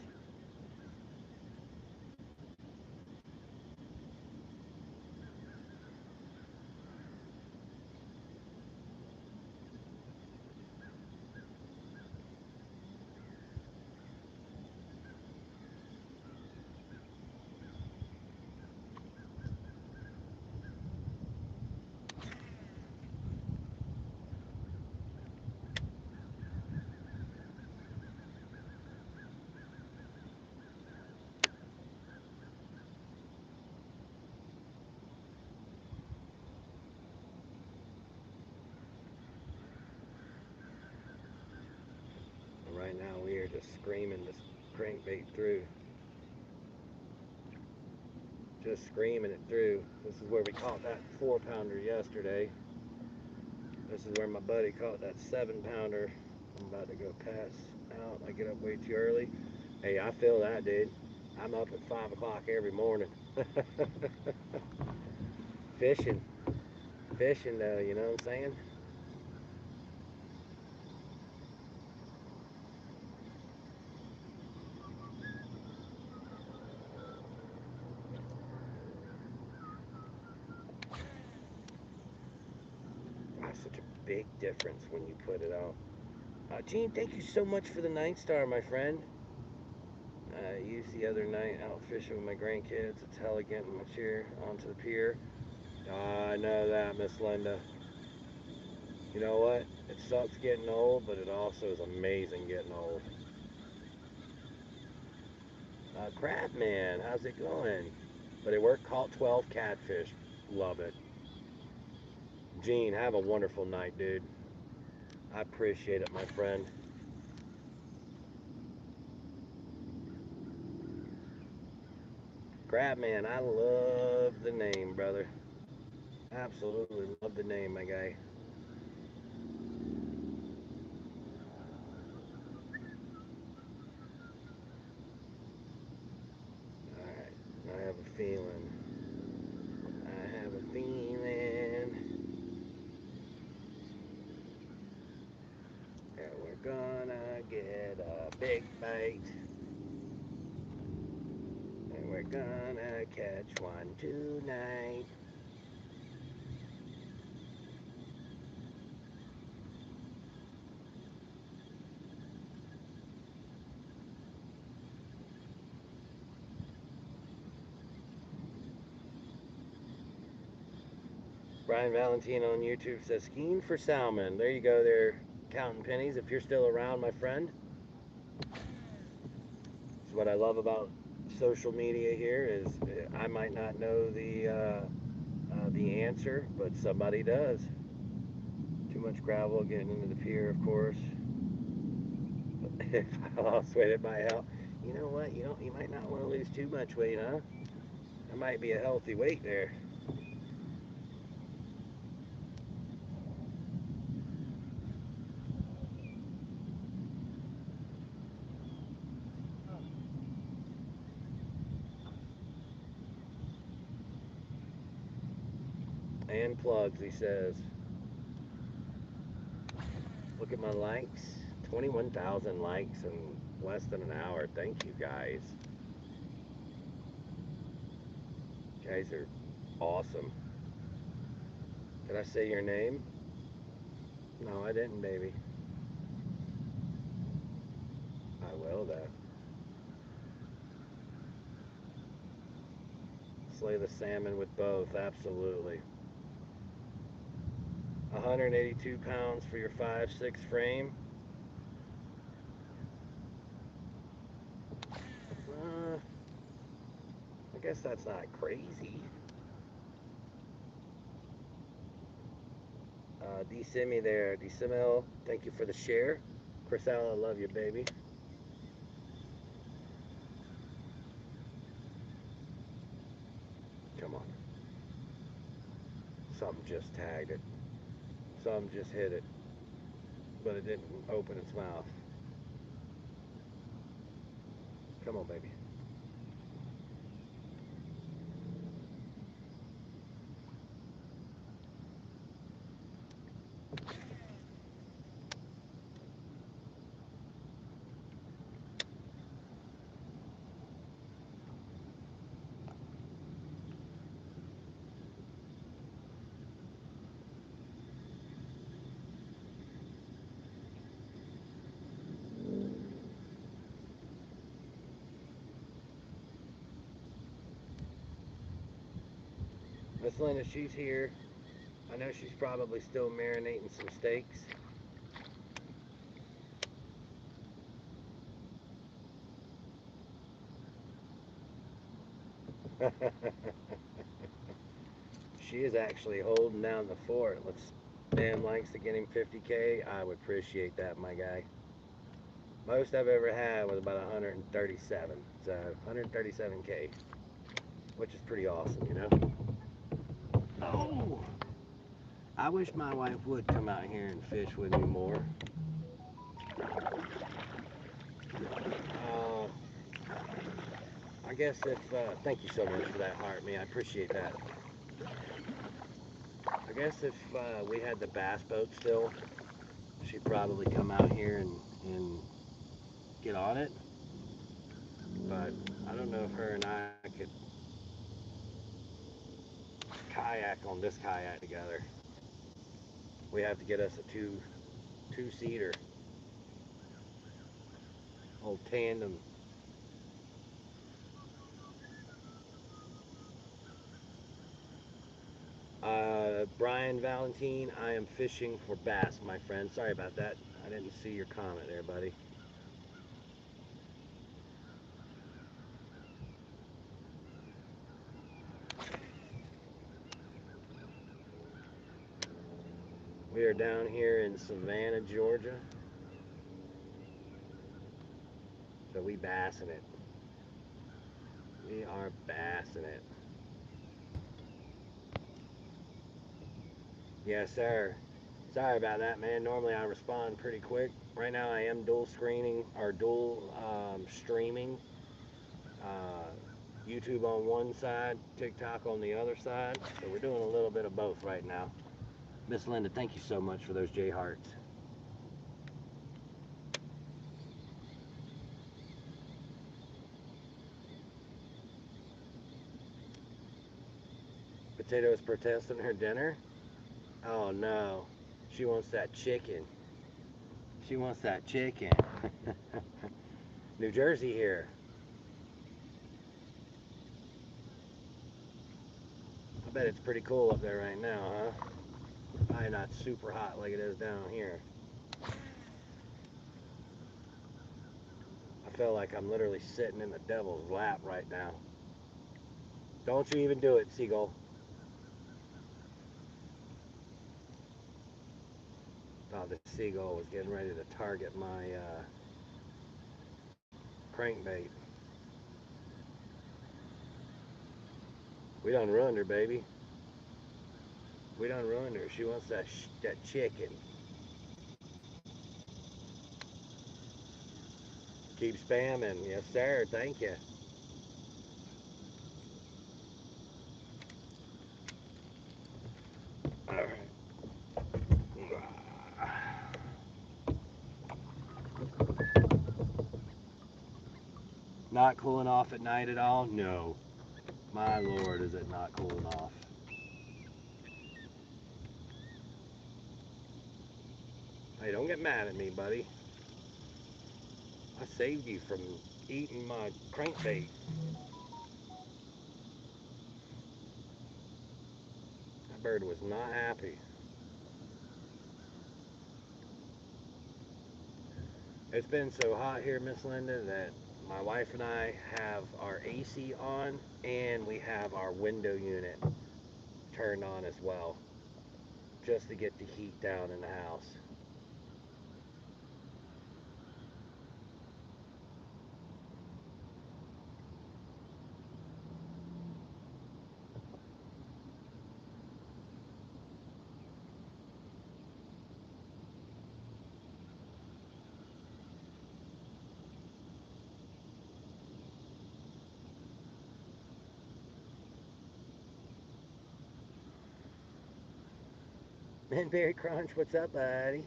S1: And right now we are just screaming this crankbait through. Just screaming it through. This is where we caught that 4-pounder yesterday. This is where my buddy caught that 7-pounder. I'm about to go pass out. I get up way too early. Hey, I feel that, dude. I'm up at 5 o'clock every morning. Fishing. Fishing, though, you know what I'm saying? big difference when you put it out. Gene, thank you so much for the 9-star, my friend. I used the other night out fishing with my grandkids. It's hella getting my chair onto the pier. I know that, Miss Linda. You know what? It sucks getting old, but it also is amazing getting old. Crabman, how's it going? But it worked. Caught 12 catfish. Love it. Gene, have a wonderful night, dude. I appreciate it, my friend. Crabman, I love the name, brother. Absolutely love the name, my guy. Alright, I have a feeling. I have a feeling that we're gonna get a big bite. And we're gonna catch one tonight. Brian Valentino on YouTube says, skiing for salmon. There you go, there, counting pennies. If you're still around, my friend. It's what I love about social media here is I might not know the answer, but somebody does. Too much gravel getting into the pier, of course. If I lost weight, it might help. You know what? You might not want to lose too much weight, huh? That might be a healthy weight there. And plugs, he says. Look at my likes. 21,000 likes in less than an hour. Thank you, guys. You guys are awesome. Did I say your name? No, I didn't, baby. I will, though. Slay the salmon with both, absolutely. 182 pounds for your 5.6 frame. I guess that's not crazy. D-Simi there. D-Simil, thank you for the share. Chris Al, I love you, baby. Come on. Something just tagged it. Something just hit it. But it didn't open its mouth. Come on, baby. Miss Linda, she's here. I know she's probably still marinating some steaks. She is actually holding down the fort. Let's damn likes to get him 50K. I would appreciate that, my guy. Most I've ever had was about 137. So 137K, which is pretty awesome, you know. Oh, I wish my wife would come out here and fish with me more. I guess if, thank you so much for that, heart, me. I appreciate that. I guess if we had the bass boat still, she'd probably come out here and get on it. But I don't know if her and I could kayak on this kayak together. We have to get us a two-seater, old tandem. Brian Valentine, I am fishing for bass, my friend. Sorry about that. I didn't see your comment there, buddy. We are down here in Savannah, Georgia. So we bassing it. We are bassing it. Yes, sir. Sorry about that, man. Normally I respond pretty quick. Right now I am dual screening or dual streaming. Uh, YouTube on one side, TikTok on the other side. So we're doing a little bit of both right now. Miss Linda, thank you so much for those J hearts. Potatoes protesting her dinner. Oh no, she wants that chicken. She wants that chicken. New Jersey here. I bet it's pretty cool up there right now, huh? Probably not super hot like it is down here. I feel like I'm literally sitting in the devil's lap right now. Don't you even do it, Seagull. Thought the seagull was getting ready to target my crankbait. We done ruined her, baby. We done ruined her. She wants that chicken. Keep spamming. Yes, sir. Thank you. All right. Not cooling off at night at all? No. My lord, is it not cooling off. Hey, don't get mad at me, buddy. I saved you from eating my crankbait. That bird was not happy. It's been so hot here, Miss Linda, that my wife and I have our AC on and we have our window unit turned on as well, just to get the heat down in the house. Minberry Crunch, what's up, buddy?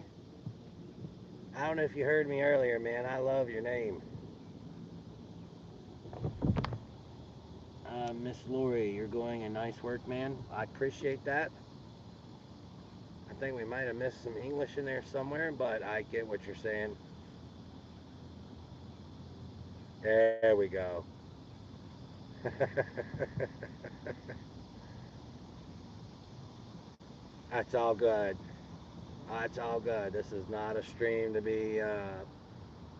S1: I don't know if you heard me earlier, man. I love your name. Miss Lori, you're going in nice work, man. I appreciate that. I think we might have missed some English in there somewhere, but I get what you're saying. There we go. That's all good. That's all good. This is not a stream to be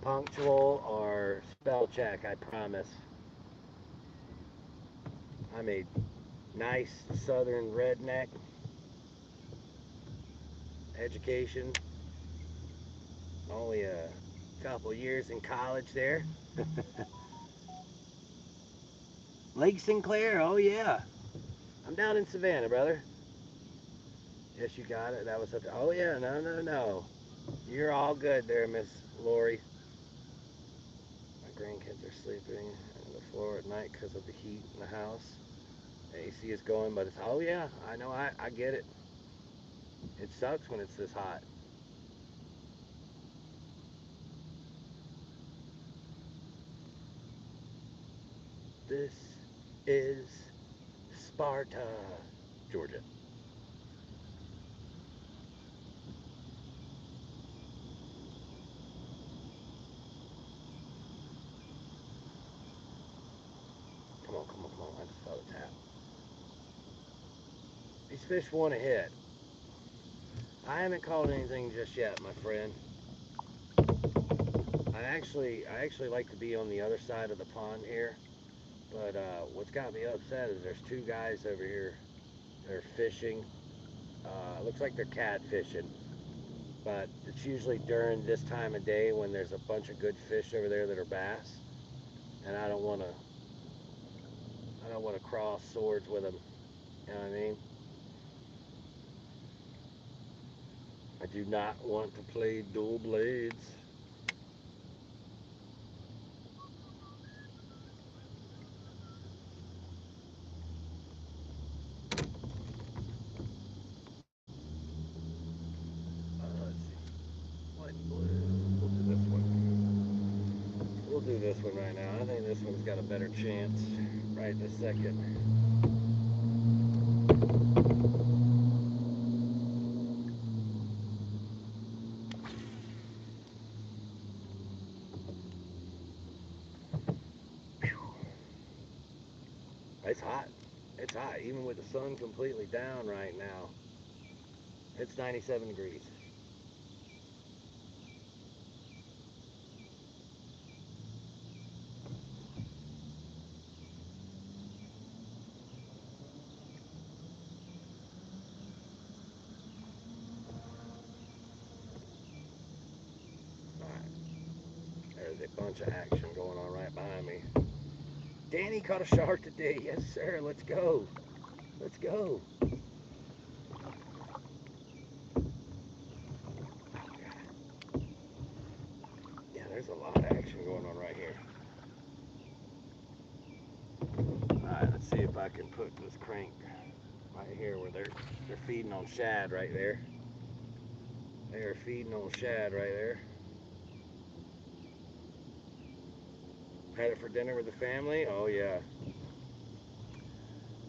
S1: punctual or spell check, I promise. I'm a nice southern redneck. Education, only a couple years in college there. Lake Sinclair, oh yeah. I'm down in Savannah, brother. Yes, you got it. That was such a, oh yeah, no, no, no. You're all good there, Miss Lori. My grandkids are sleeping on the floor at night because of the heat in the house. The AC is going, but it's, oh yeah, I know, I get it. It sucks when it's this hot. This is Sparta, Georgia. I just felt a tap. These fish want to hit. I haven't caught anything just yet, my friend. I actually like to be on the other side of the pond here, but what's got me upset is there's two guys over here. They're fishing. Looks like they're catfishing, but it's usually during this time of day when there's a bunch of good fish over there that are bass, and I don't want to cross swords with them. You know what I mean? I do not want to play dual blades. Let's see. White and blue. We'll do this one. We'll do this one right now. I think this one's got a better chance right this second. It's hot. It's hot, even with the sun completely down right now. It's 97 degrees. There's a bunch of action going on right behind me. Danny caught a shark today. Yes, sir. Let's go. Let's go. Yeah, there's a lot of action going on right here. Alright, let's see if I can put this crank right here where they're feeding on shad right there. They are feeding on shad right there. Headed for dinner with the family? Oh yeah.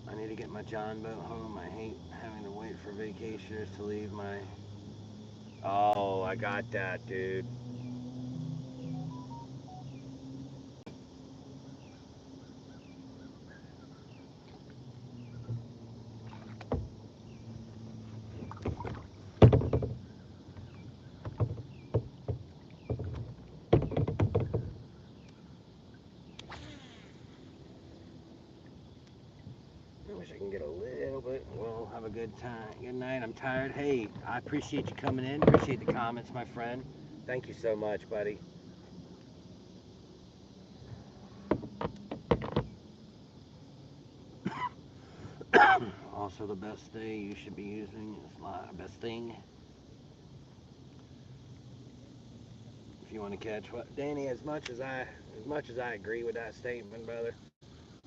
S1: I need to get my John boat home. I hate having to wait for vacationers to leave my... Oh, I got that, dude. I wish I can get a little bit. Well, have a good time. Good night. I'm tired. Hey, I appreciate you coming in. Appreciate the comments, my friend. Thank you so much, buddy. Also, the best thing you should be using is best thing. If you want to catch what, Danny, as much as I agree with that statement, brother,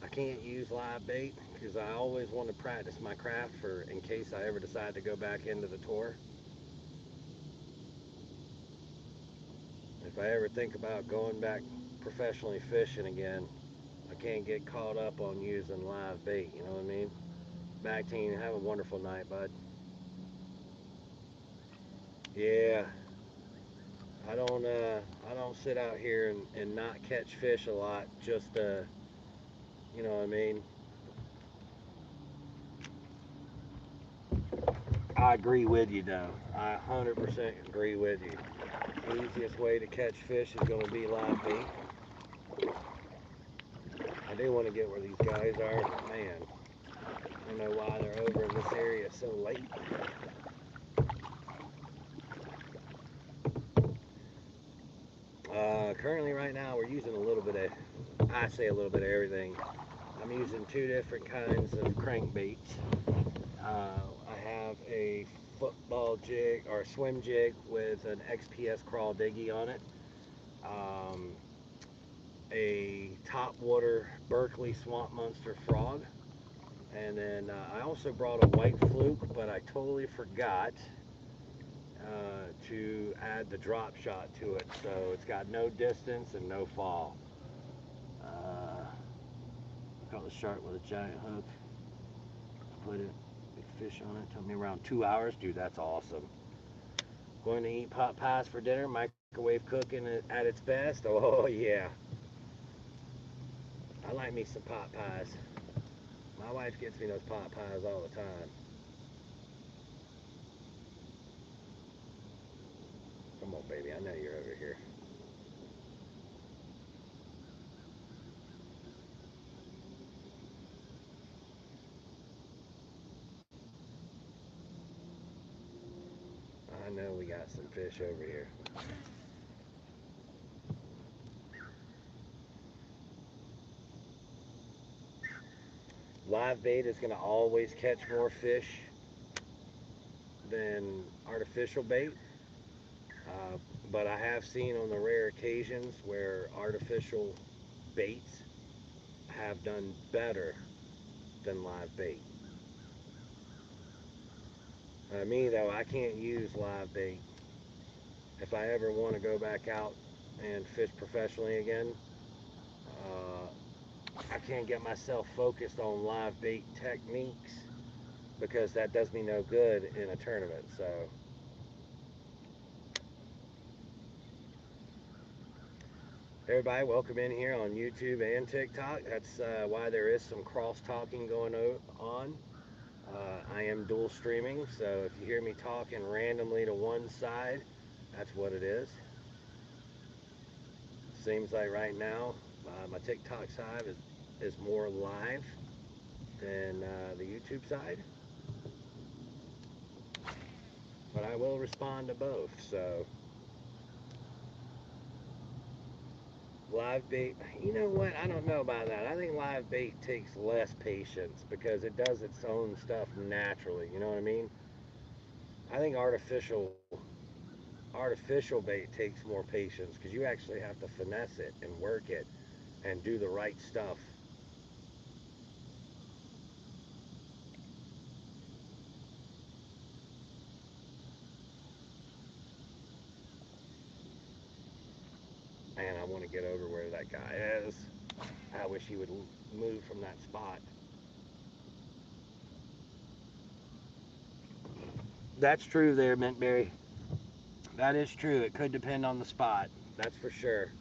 S1: I can't use live bait because I always want to practice my craft for in case I ever decide to go back into the tour. If I ever think about going back professionally fishing again, I can't get caught up on using live bait, you know what I mean? Back to you. Have a wonderful night, bud. Yeah, I don't sit out here and not catch fish a lot. Just you know what I mean. I agree with you, though. I 100% agree with you. The easiest way to catch fish is going to be live bait. I do want to get where these guys are, but man, I don't know why they're over in this area so late. Currently, right now, we're using a little bit of, I say a little bit of everything. I'm using two different kinds of crankbaits. I have a football jig or a swim jig with an XPS crawl diggy on it. A topwater Berkeley Swamp Monster frog. And then I also brought a white fluke, but I totally forgot to add the drop shot to it. So it's got no distance and no fall. Caught the shark with a giant hook. Put it, big fish on it. Took me around 2 hours. Dude, that's awesome. Going to eat pot pies for dinner. Microwave cooking at its best. Oh, yeah. I like me some pot pies. My wife gets me those pot pies all the time. Come on, baby. I know you're over here. I know we got some fish over here. Live bait is going to always catch more fish than artificial bait. Uh, but I have seen on the rare occasions where artificial baits have done better than live bait. Me, though, I can't use live bait. If I ever want to go back out and fish professionally again, I can't get myself focused on live bait techniques because that does me no good in a tournament. So, everybody, welcome in here on YouTube and TikTok. That's why there is some cross talking going on. I am dual streaming, so if you hear me talking randomly to one side, that's what it is. Seems like right now my TikTok side is more live than the YouTube side, but I will respond to both. So live bait, you know what? I don't know about that. I think live bait takes less patience because it does its own stuff naturally. You know what I mean? I think artificial bait takes more patience because you actually have to finesse it and work it and do the right stuff. Man, I want to get over where that guy is. I wish he would move from that spot. That's true there, Mintberry. That is true. It could depend on the spot. That's for sure.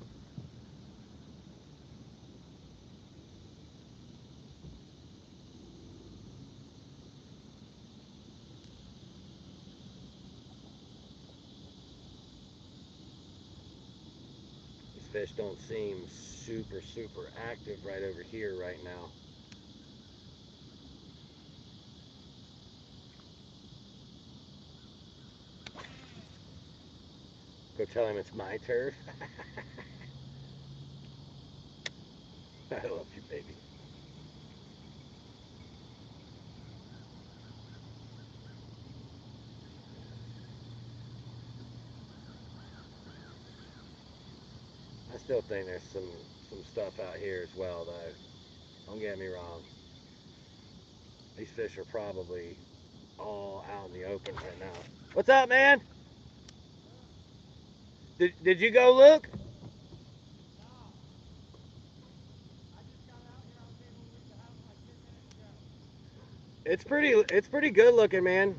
S1: These fish don't seem super active right over here right now. Go tell him it's my turf. I love you, baby. I still think there's some stuff out here as well, though. Don't get me wrong. These fish are probably all out in the open right now. What's up, man? Did you go look? It's pretty good looking, man.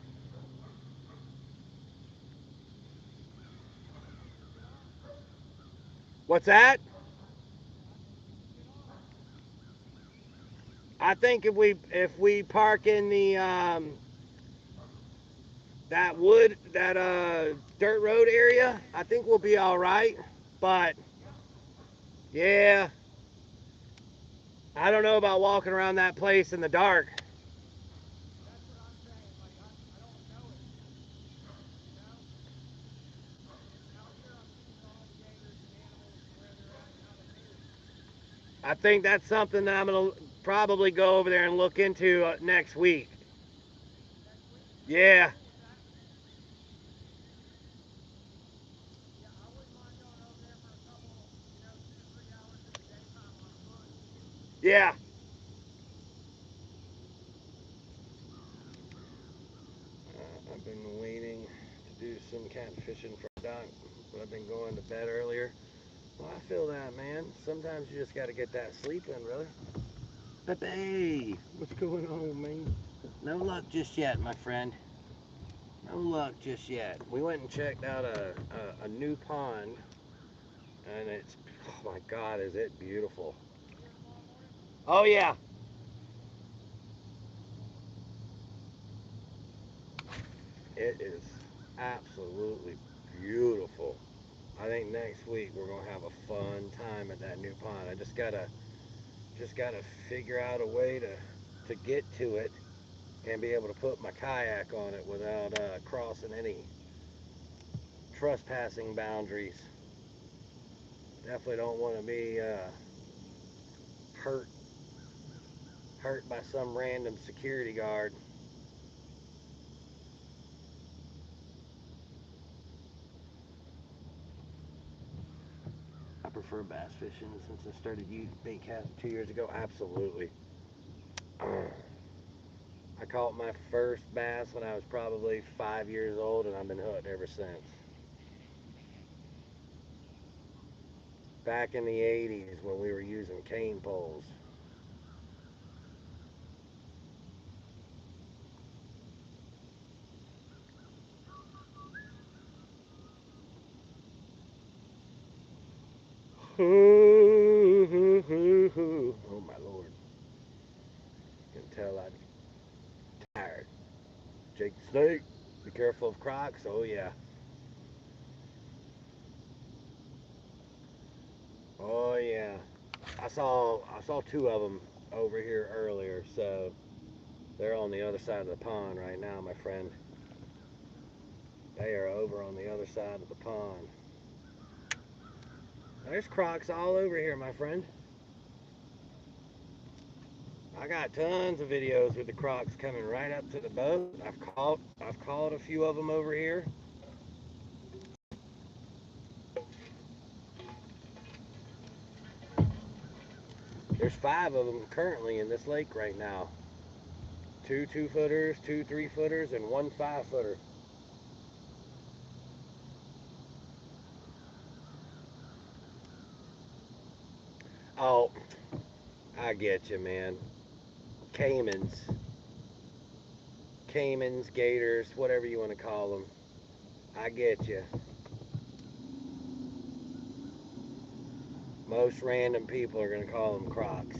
S1: What's that? I think if we park in the that dirt road area, I think we'll be all right. But yeah, I don't know about walking around that place in the dark. I think that's something that I'm gonna probably go over there and look into next week. Yeah, yeah. I've been waiting to do some catfishing for Doc, but I've been going to bed earlier. Well, I feel that, man. Sometimes you just got to get that sleep in, brother. Pepe, what's going on, man? No luck just yet, my friend. No luck just yet. We went and checked out a new pond, and it's, oh my God, is it beautiful? Oh, yeah. It is absolutely beautiful. I think next week we're gonna have a fun time at that new pond. I just gotta figure out a way to get to it and be able to put my kayak on it without crossing any trespassing boundaries. Definitely don't want to be hurt hurt by some random security guard. I prefer bass fishing since I started bait casting 2 years ago. Absolutely. I caught my first bass when I was probably 5 years old, and I've been hooked ever since. Back in the 80s when we were using cane poles. Oh my lord. You can tell I'm tired. Jake the Snake, be careful of crocs. Oh yeah. Oh yeah. I saw two of them over here earlier, so they're on the other side of the pond right now, my friend. They are over on the other side of the pond. There's crocs all over here, my friend. I got tons of videos with the crocs coming right up to the boat. I've caught a few of them over here. There's 5 of them currently in this lake right now. 2 2-footers, 2 3-footers, and 1 5-footer. Oh, I get you, man. Caimans, caimans, gators, whatever you want to call them. I get you. Most random people are gonna call them crocs.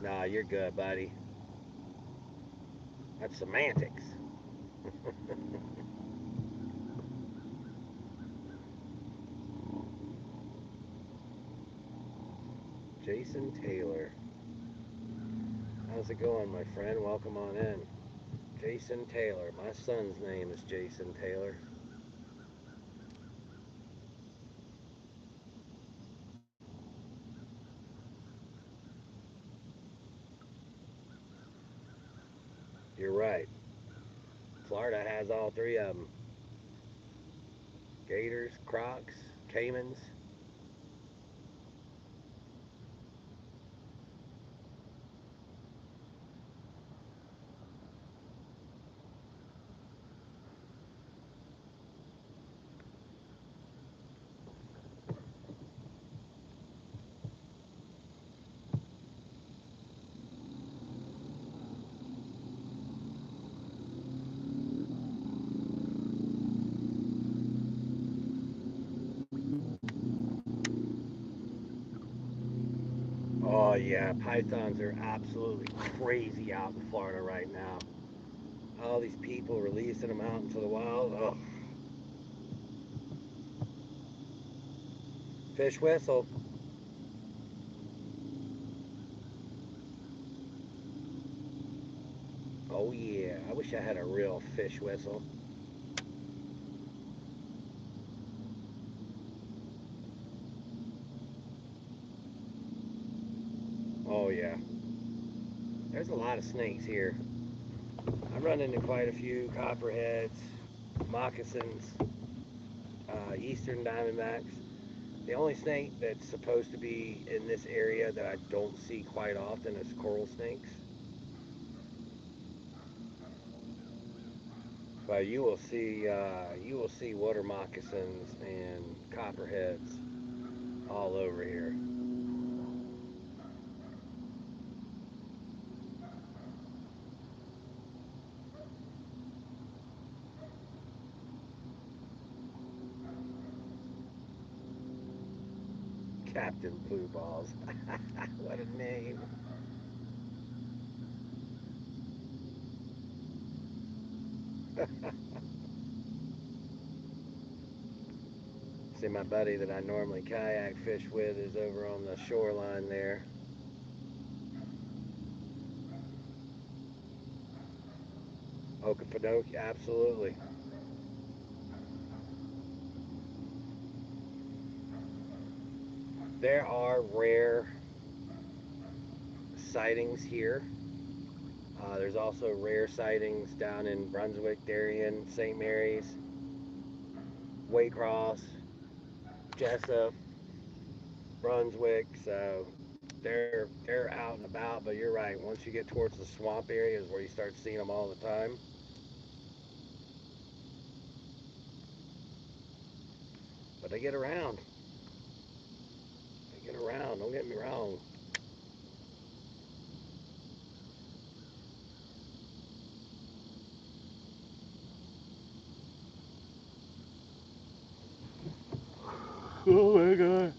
S1: Nah, you're good, buddy. That's semantics. Jason Taylor. How's it going, my friend? Welcome on in. Jason Taylor. My son's name is Jason Taylor. You're right. Florida has all 3 of them. Gators, crocs, caimans. Oh yeah, pythons are absolutely crazy out in Florida right now. All these people releasing them out into the wild. Oh, fish whistle. Oh yeah, I wish I had a real fish whistle. Oh yeah, there's a lot of snakes here. I run into quite a few copperheads, moccasins, eastern diamondbacks. The only snake that's supposed to be in this area that I don't see quite often is coral snakes. But you will see water moccasins and copperheads all over here. Captain Blue Balls. What a name. See, my buddy that I normally kayak fish with is over on the shoreline there. Okefenokee, absolutely. There are rare sightings here. There's also rare sightings down in Brunswick, Darien, St. Mary's, Waycross, Jessup, Brunswick. So they're out and about. But you're right. Once you get towards the swamp areas where you start seeing them all the time. But they get around. They get around. Don't get me wrong. Oh my god.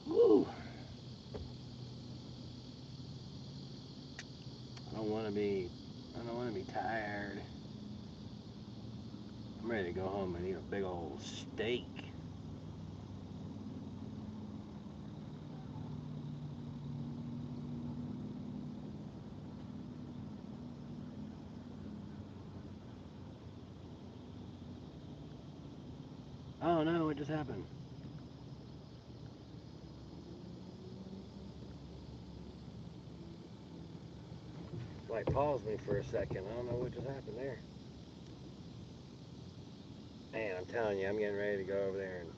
S1: Woo. I don't want to be. I don't want to be tired. I'm ready to go home and eat a big old steak. Oh no, what just happened? Like paused me for a second. I don't know what just happened there. Man, I'm telling you, I'm getting ready to go over there and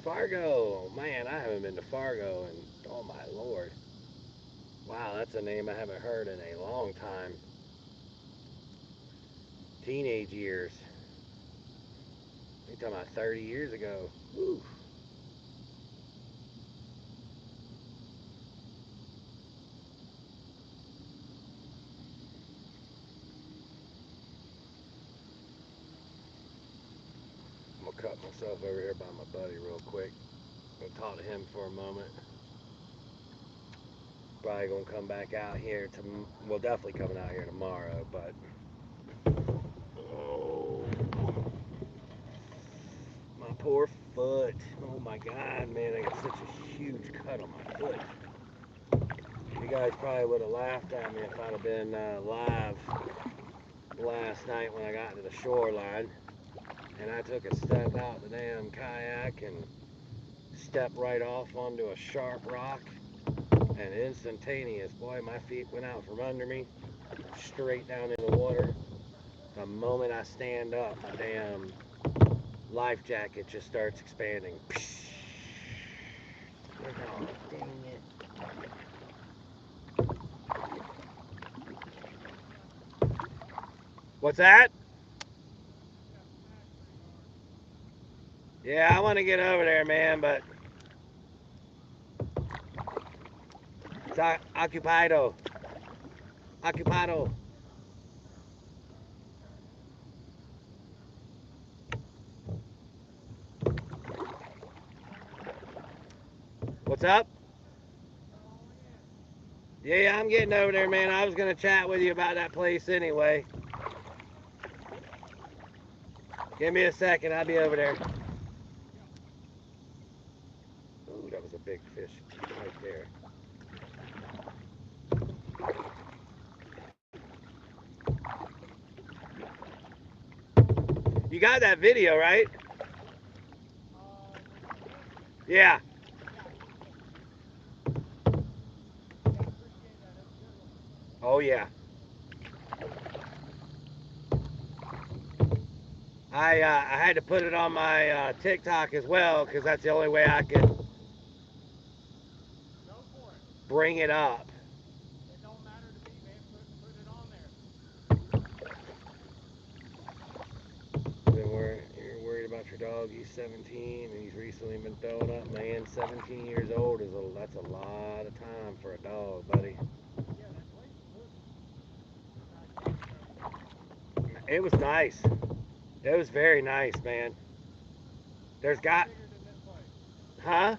S1: Fargo. Man, I haven't been to Fargo and oh my lord. Wow, that's a name I haven't heard in a long time. Teenage years. You're talking about 30 years ago. Woo. I'm gonna cut myself over here by my buddy real quick. Go talk to him for a moment. Probably gonna come back out here to. Well, definitely coming out here tomorrow, but. Oh, my poor foot. Oh my god, man, I got such a huge cut on my foot. You guys probably would have laughed at me if I'd have been live last night when I got to the shoreline. And I took a step out the damn kayak and stepped right off onto a sharp rock. And instantaneous, boy, my feet went out from under me, straight down in the water. The moment I stand up, my damn life jacket just starts expanding. Oh, dang it. What's that? Yeah, I want to get over there, man, but it's occupado. Occupado. What's up? Yeah, I'm getting over there, man. I was going to chat with you about that place anyway. Give me a second. I'll be over there. Ooh, that was a big fish right there. You got that video, right? Yeah. Oh, yeah. I had to put it on my TikTok as well because that's the only way I could bring it up.
S2: It don't matter to me, man. Put it on there.
S1: You're worried about your dog. He's 17 and he's recently been throwing up. Man, 17 years old that's a lot of time for a dog, buddy.
S2: Yeah, that's way too little.
S1: It was nice. It was very nice, man. There's
S2: How much
S1: got,
S2: bigger than this place?
S1: huh?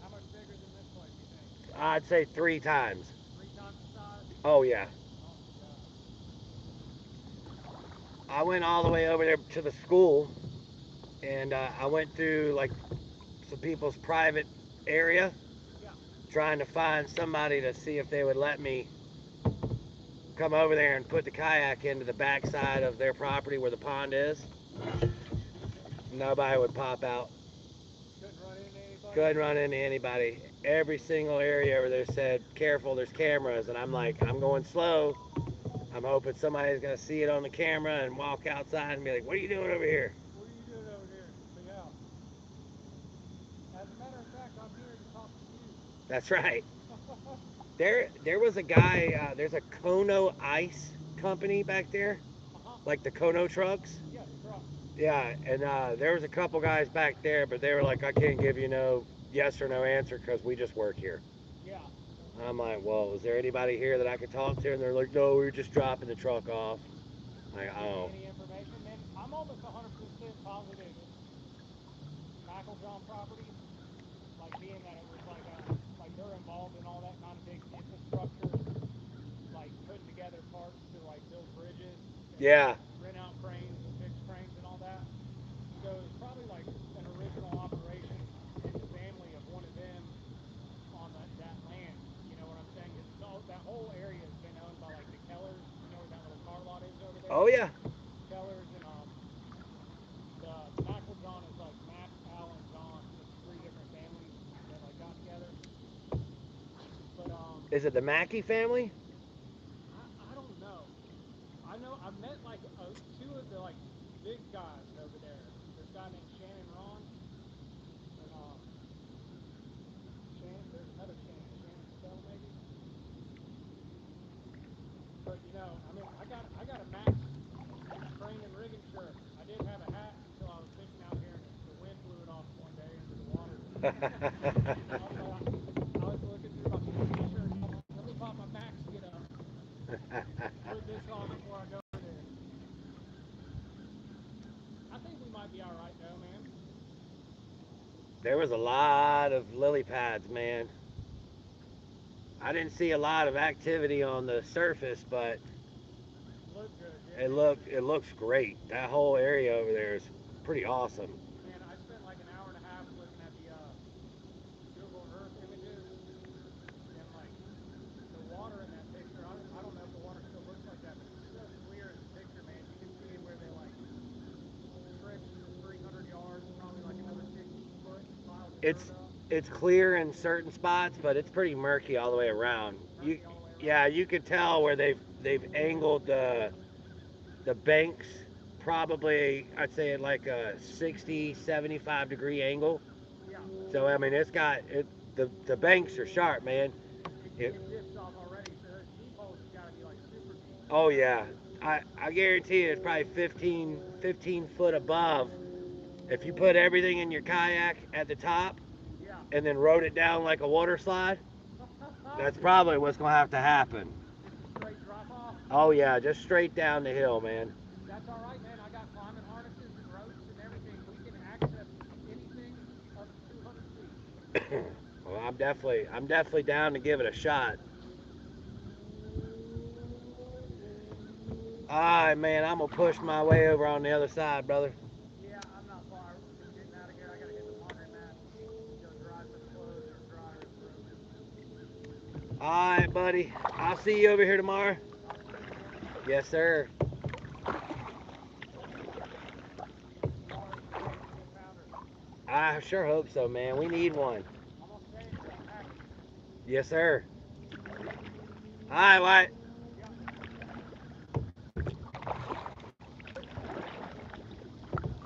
S2: How much bigger than this place, you think?
S1: I'd say 3 times.
S2: 3 times the size?
S1: Oh yeah.
S2: Oh my god.
S1: I went all the way over there to the school, and I went through like some people's private area,
S2: Yeah.
S1: trying to find somebody to see if they would let me come over there and put the kayak into the backside of their property where the pond is. Nobody would pop out.
S2: Couldn't run into anybody?
S1: Couldn't run into anybody. Every single area over there said, careful, there's cameras. And I'm like, I'm going slow. I'm hoping somebody's going to see it on the camera and walk outside and be like, what are you doing over here?
S2: What are you doing over here? So yeah. As a matter of fact, I'm here to talk to you.
S1: That's right. There was a guy, there's a Kono Ice company back there,
S2: Uh-huh.
S1: like the Kono trucks.
S2: Yeah, the truck.
S1: Yeah, and there was a couple guys back there, but they were like, I can't give you no yes or no answer because we just work here.
S2: Yeah.
S1: And I'm like, well, is there anybody here that I could talk to? And they're like, no, we were just dropping the truck off. I'm like,
S2: Give me
S1: oh.
S2: any information, man. I'm almost 100% positive it's John property, like being that it was like they're involved in all that kind of big infrastructure, like putting together parts to like build bridges and
S1: Yeah,
S2: rent out cranes and fix cranes and all that. So it's probably like an original operation in the family of one of them on that land. You know what I'm saying? Because that whole area has been owned by like the Kellers. You know where that little car lot is over there?
S1: oh yeah.
S2: Kellers and the John is like Mac, Al, and John. It's 3 different families that like got together. But
S1: Is it the Mackey family?
S2: I don't know. I know I met like 2 of the like big guys over there. There's a guy named Shannon Ron and Shannon. There's another Shannon. Shannon Patel maybe. But you know, I mean, I got a Max crane and rigging shirt. I did have a hat until I was fishing out here and the wind blew it off one day into the water. I was looking through my fishing shirts. I'm like, let me pop my Max get up. Put this on before I go over there. I think we might be all right though, man.
S1: There was a lot of lily pads, man. I didn't see a lot of activity on the surface, but
S2: Look good,
S1: it
S2: didn't it?
S1: looks great. That whole area over there is pretty awesome.
S2: Man, I spent like an hour and a half looking at the Google Earth images and like the water in that picture. I don't know if the water still looks like that, but it's so clear in the picture, man. You can see where they like trenched for 300 yards, probably like another 15 foot, and piled the dirt
S1: It's
S2: up.
S1: it's clear in certain spots, but it's pretty murky all the way around.
S2: Murky all the way around.
S1: Yeah, you could tell where they've angled the banks probably, I'd say, at like a 60, 75 degree angle.
S2: Yeah.
S1: So I mean, it's got it. The banks are sharp, man.
S2: You can see
S1: It,
S2: it dips off already, so those deep holes have got to be like super deep.
S1: oh yeah, I guarantee you it's probably 15 foot above. If you put everything in your kayak at the top
S2: Yeah.
S1: and then rode it down like a water slide, that's probably what's gonna have to happen.
S2: Just a straight drop off.
S1: Oh yeah, just straight down the hill, man.
S2: That's all right, man. I got climbing harnesses and ropes and everything. We can access anything up to 200 feet.
S1: Well, I'm definitely down to give it a shot. All right, man, I'm gonna push my way over on the other side, brother.
S2: Yeah, I'm not far from getting out of here. I got to hit the laundromat and go dry some clothes or dryer and room.
S1: All right, buddy. I'll see you over here tomorrow.
S2: I'll see you, man.
S1: Yes, sir.
S2: Tomorrow's the day to get a pounder.
S1: I sure hope so, man. We need one.
S2: I'm gonna stay until I pack it.
S1: Yes, sir. All right, Wyatt.
S2: Yeah.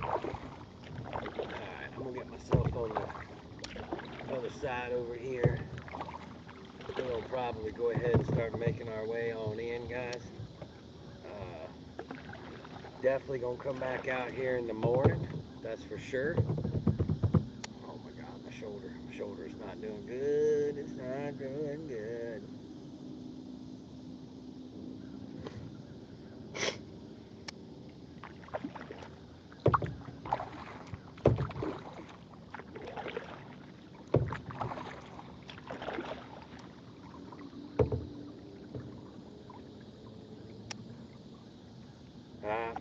S1: All right, I'm gonna get myself on the other side over here. We'll probably go ahead and start making our way on in, guys. Definitely gonna come back out here in the morning. That's for sure. Oh my God, my shoulder. My shoulder's not doing good. It's not doing good.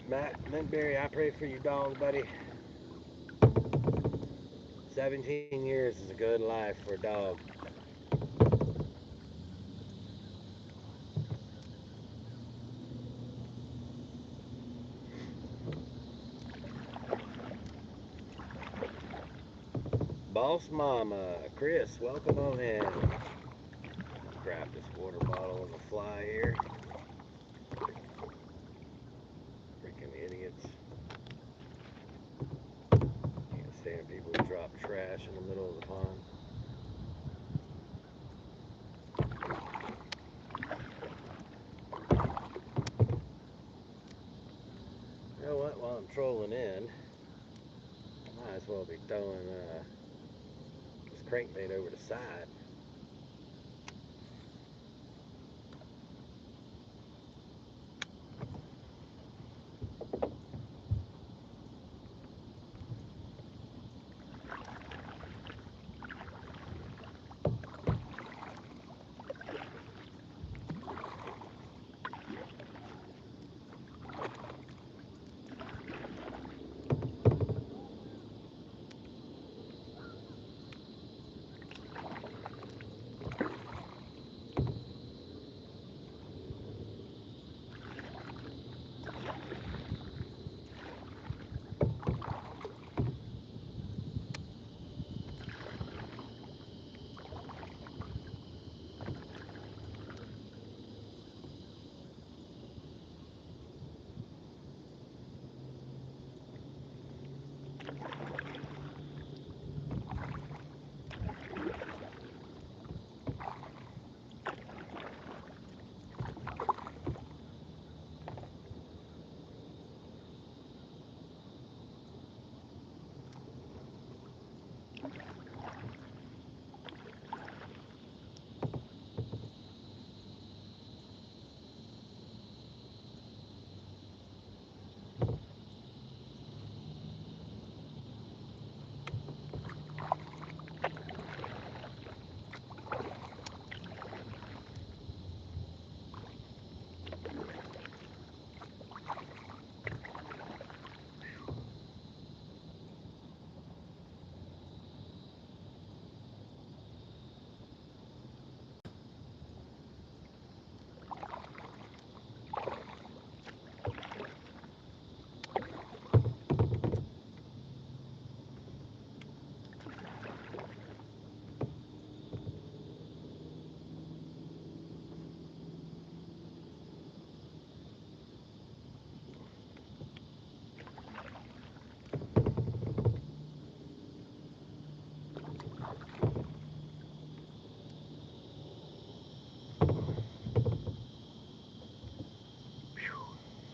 S1: Matt Mintberry, I pray for your dog, buddy. 17 years is a good life for a dog. Boss Mama, Chris, welcome on in. Grab this water bottle on the fly here. Freaking idiots. Can't stand people who drop trash in the middle of the pond. You know what? While I'm trolling in, I might as well be throwing this crankbait over the side.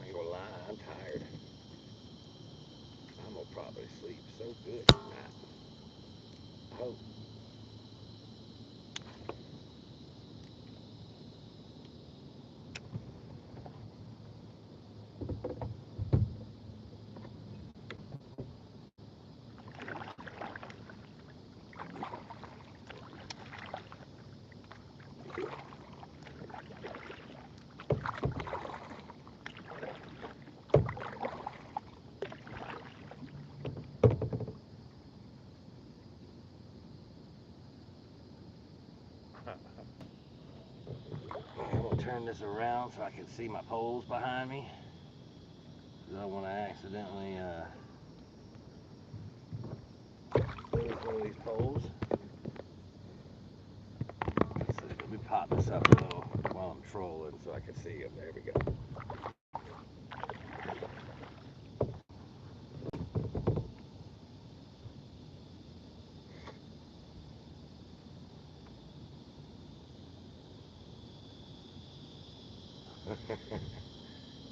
S1: I ain't gonna lie, I'm tired. I'm gonna probably sleep so good tonight. I hope. I'm gonna turn this around so I can see my poles behind me. Cause I don't want to accidentally lose one of these poles. So let me pop this up a little while I'm trolling so I can see them. There we go.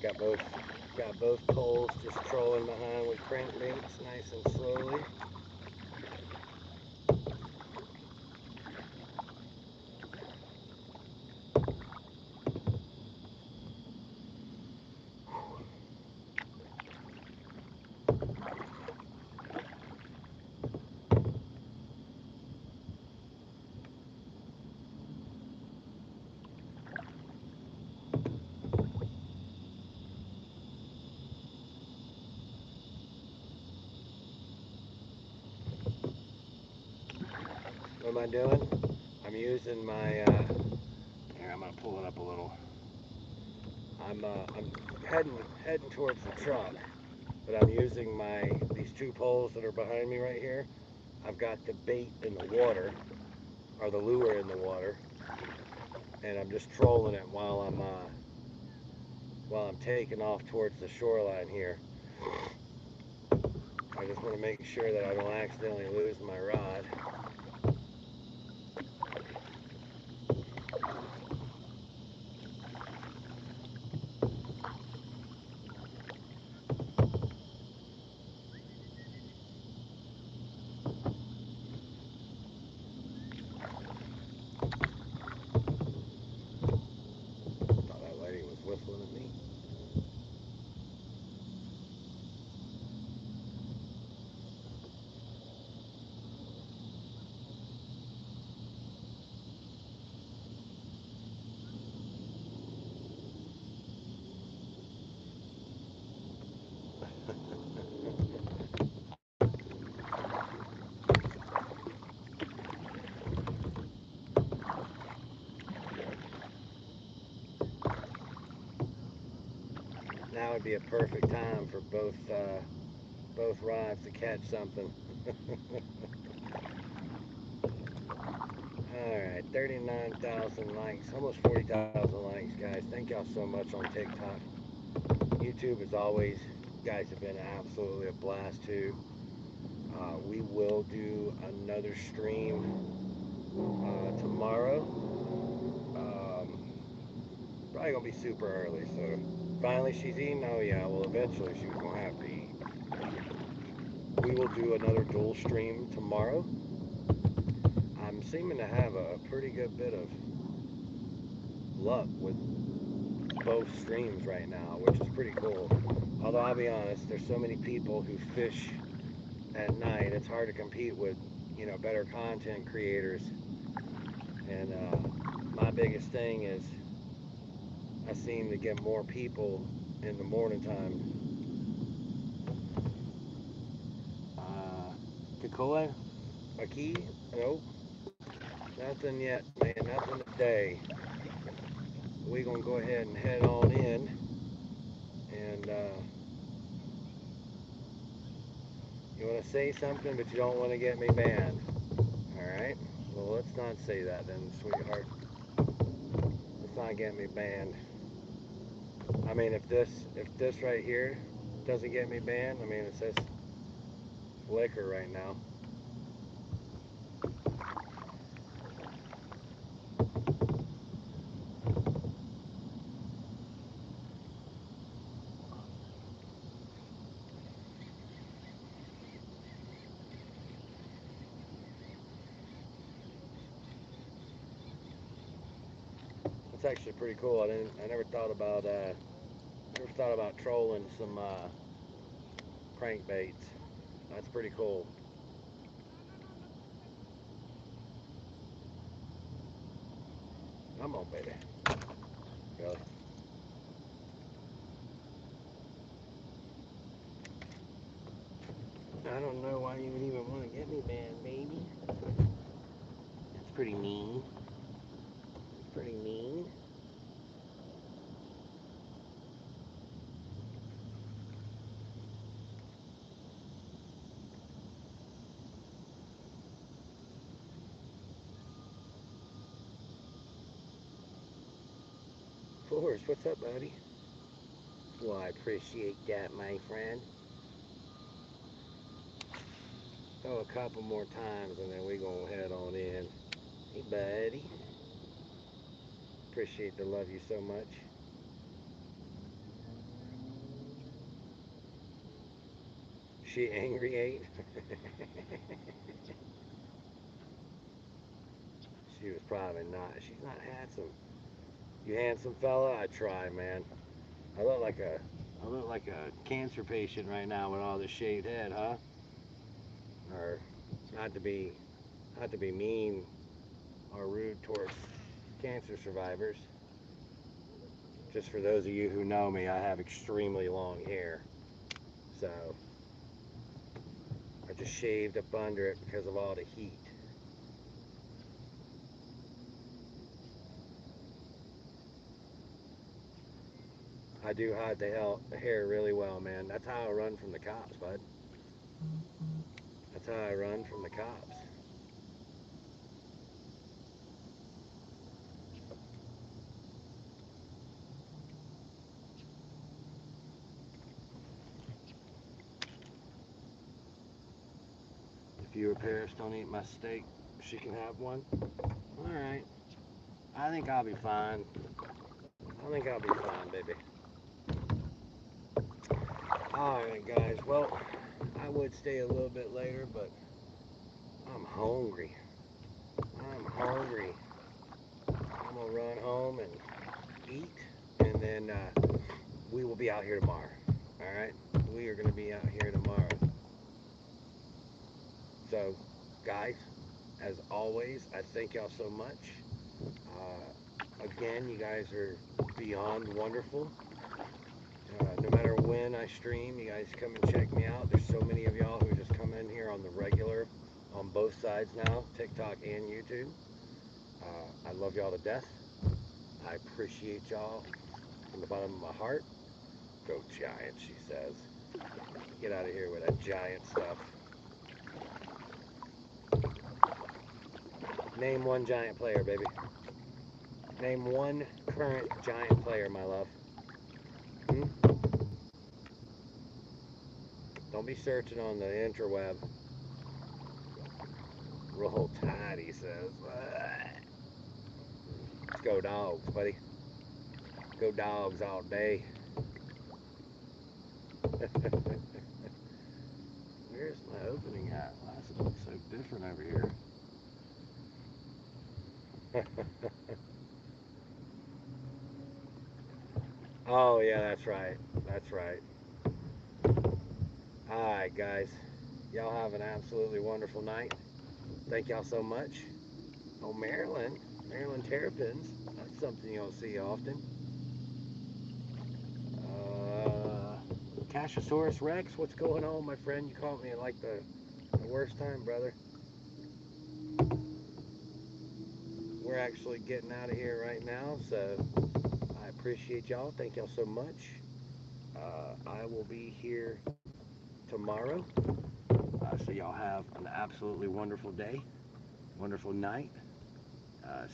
S1: got both got both poles just trolling behind with crankbaits nice and slowly. What am I doing? I'm using my, here, I'm gonna pull it up a little. I'm heading towards the truck, but I'm using these two poles that are behind me right here. I've got the bait in the water, or the lure in the water, and I'm just trolling it while I'm taking off towards the shoreline here. I just want to make sure that I don't accidentally lose my rod. Thought that lady was whistling at me. Now would be a perfect time for both rods to catch something. Alright, 39,000 likes, almost 40,000 likes, guys. Thank y'all so much on TikTok. YouTube, as always, you guys have been absolutely a blast too. We will do another stream tomorrow. Probably gonna be super early, so finally she's eating. Oh yeah, well eventually she was gonna have to eat. We will do another dual stream tomorrow. I'm seeming to have a pretty good bit of luck with both streams right now, which is pretty cool. Although I'll be honest, there's so many people who fish at night, it's hard to compete with, better content creators. And my biggest thing is I seem to get more people in the morning time. Kakoi? A key? Nope. Nothing yet, man. Nothing today. We're going to go ahead and head on in. And you want to say something, but you don't want to get me banned. Alright? Well, let's not say that then, sweetheart. Let's not get me banned. I mean, if this right here doesn't get me banned, I mean, it says liquor right now. It's actually pretty cool. I never thought about trolling some crankbaits. That's pretty cool. Come on, baby. Really? I don't know why you would even want to get me banned, baby. It's pretty mean. It's pretty mean. Forrest, what's up, buddy? Well, I appreciate that, my friend. Oh, a couple more times and then we gonna head on in. Hey, buddy. Appreciate the love you so much. She angry ate? She was probably not. She's not handsome. You handsome fella? I try, man. I look like a cancer patient right now with all this shaved head, huh? Or not to be mean or rude towards cancer survivors. Just for those of you who know me, I have extremely long hair. So I just shaved up under it because of all the heat. I do hide the hair really well, man. That's how I run from the cops, bud. That's how I run from the cops. If you or Paris don't eat my steak, she can have one. All right. I think I'll be fine. I think I'll be fine, baby. All right, guys. Well, I would stay a little bit later, but I'm hungry. I'm hungry. I'm gonna run home and eat, and then we will be out here tomorrow. All right, we are gonna be out here tomorrow. So, guys, as always, I thank y'all so much. Again, you guys are beyond wonderful. No matter when I stream, you guys come and check me out. There's so many of y'all who just come in here on the regular, on both sides now, TikTok and YouTube. I love y'all to death. I appreciate y'all from the bottom of my heart. Go Giants, she says. Get out of here with that giant stuff. Name one giant player, baby. Name one current giant player, my love. Hmm? Don't be searching on the interweb. Roll Tide, he says. Let's go dogs, buddy. Go dogs all day. Where's my opening at? This looks so different over here. Oh, yeah, that's right. That's right. All right, guys. Y'all have an absolutely wonderful night. Thank y'all so much. Oh, Maryland. Maryland terrapins. That's something you don't see often. Cassiosaurus Rex, what's going on, my friend? You caught me at like the worst time, brother. We're actually getting out of here right now, so I appreciate y'all. Thank y'all so much. I will be here tomorrow. So y'all have an absolutely wonderful day, wonderful night.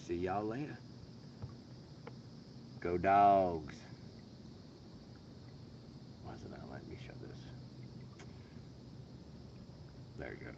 S1: See y'all later. Go dogs. Why is it not letting me shut this? There you go.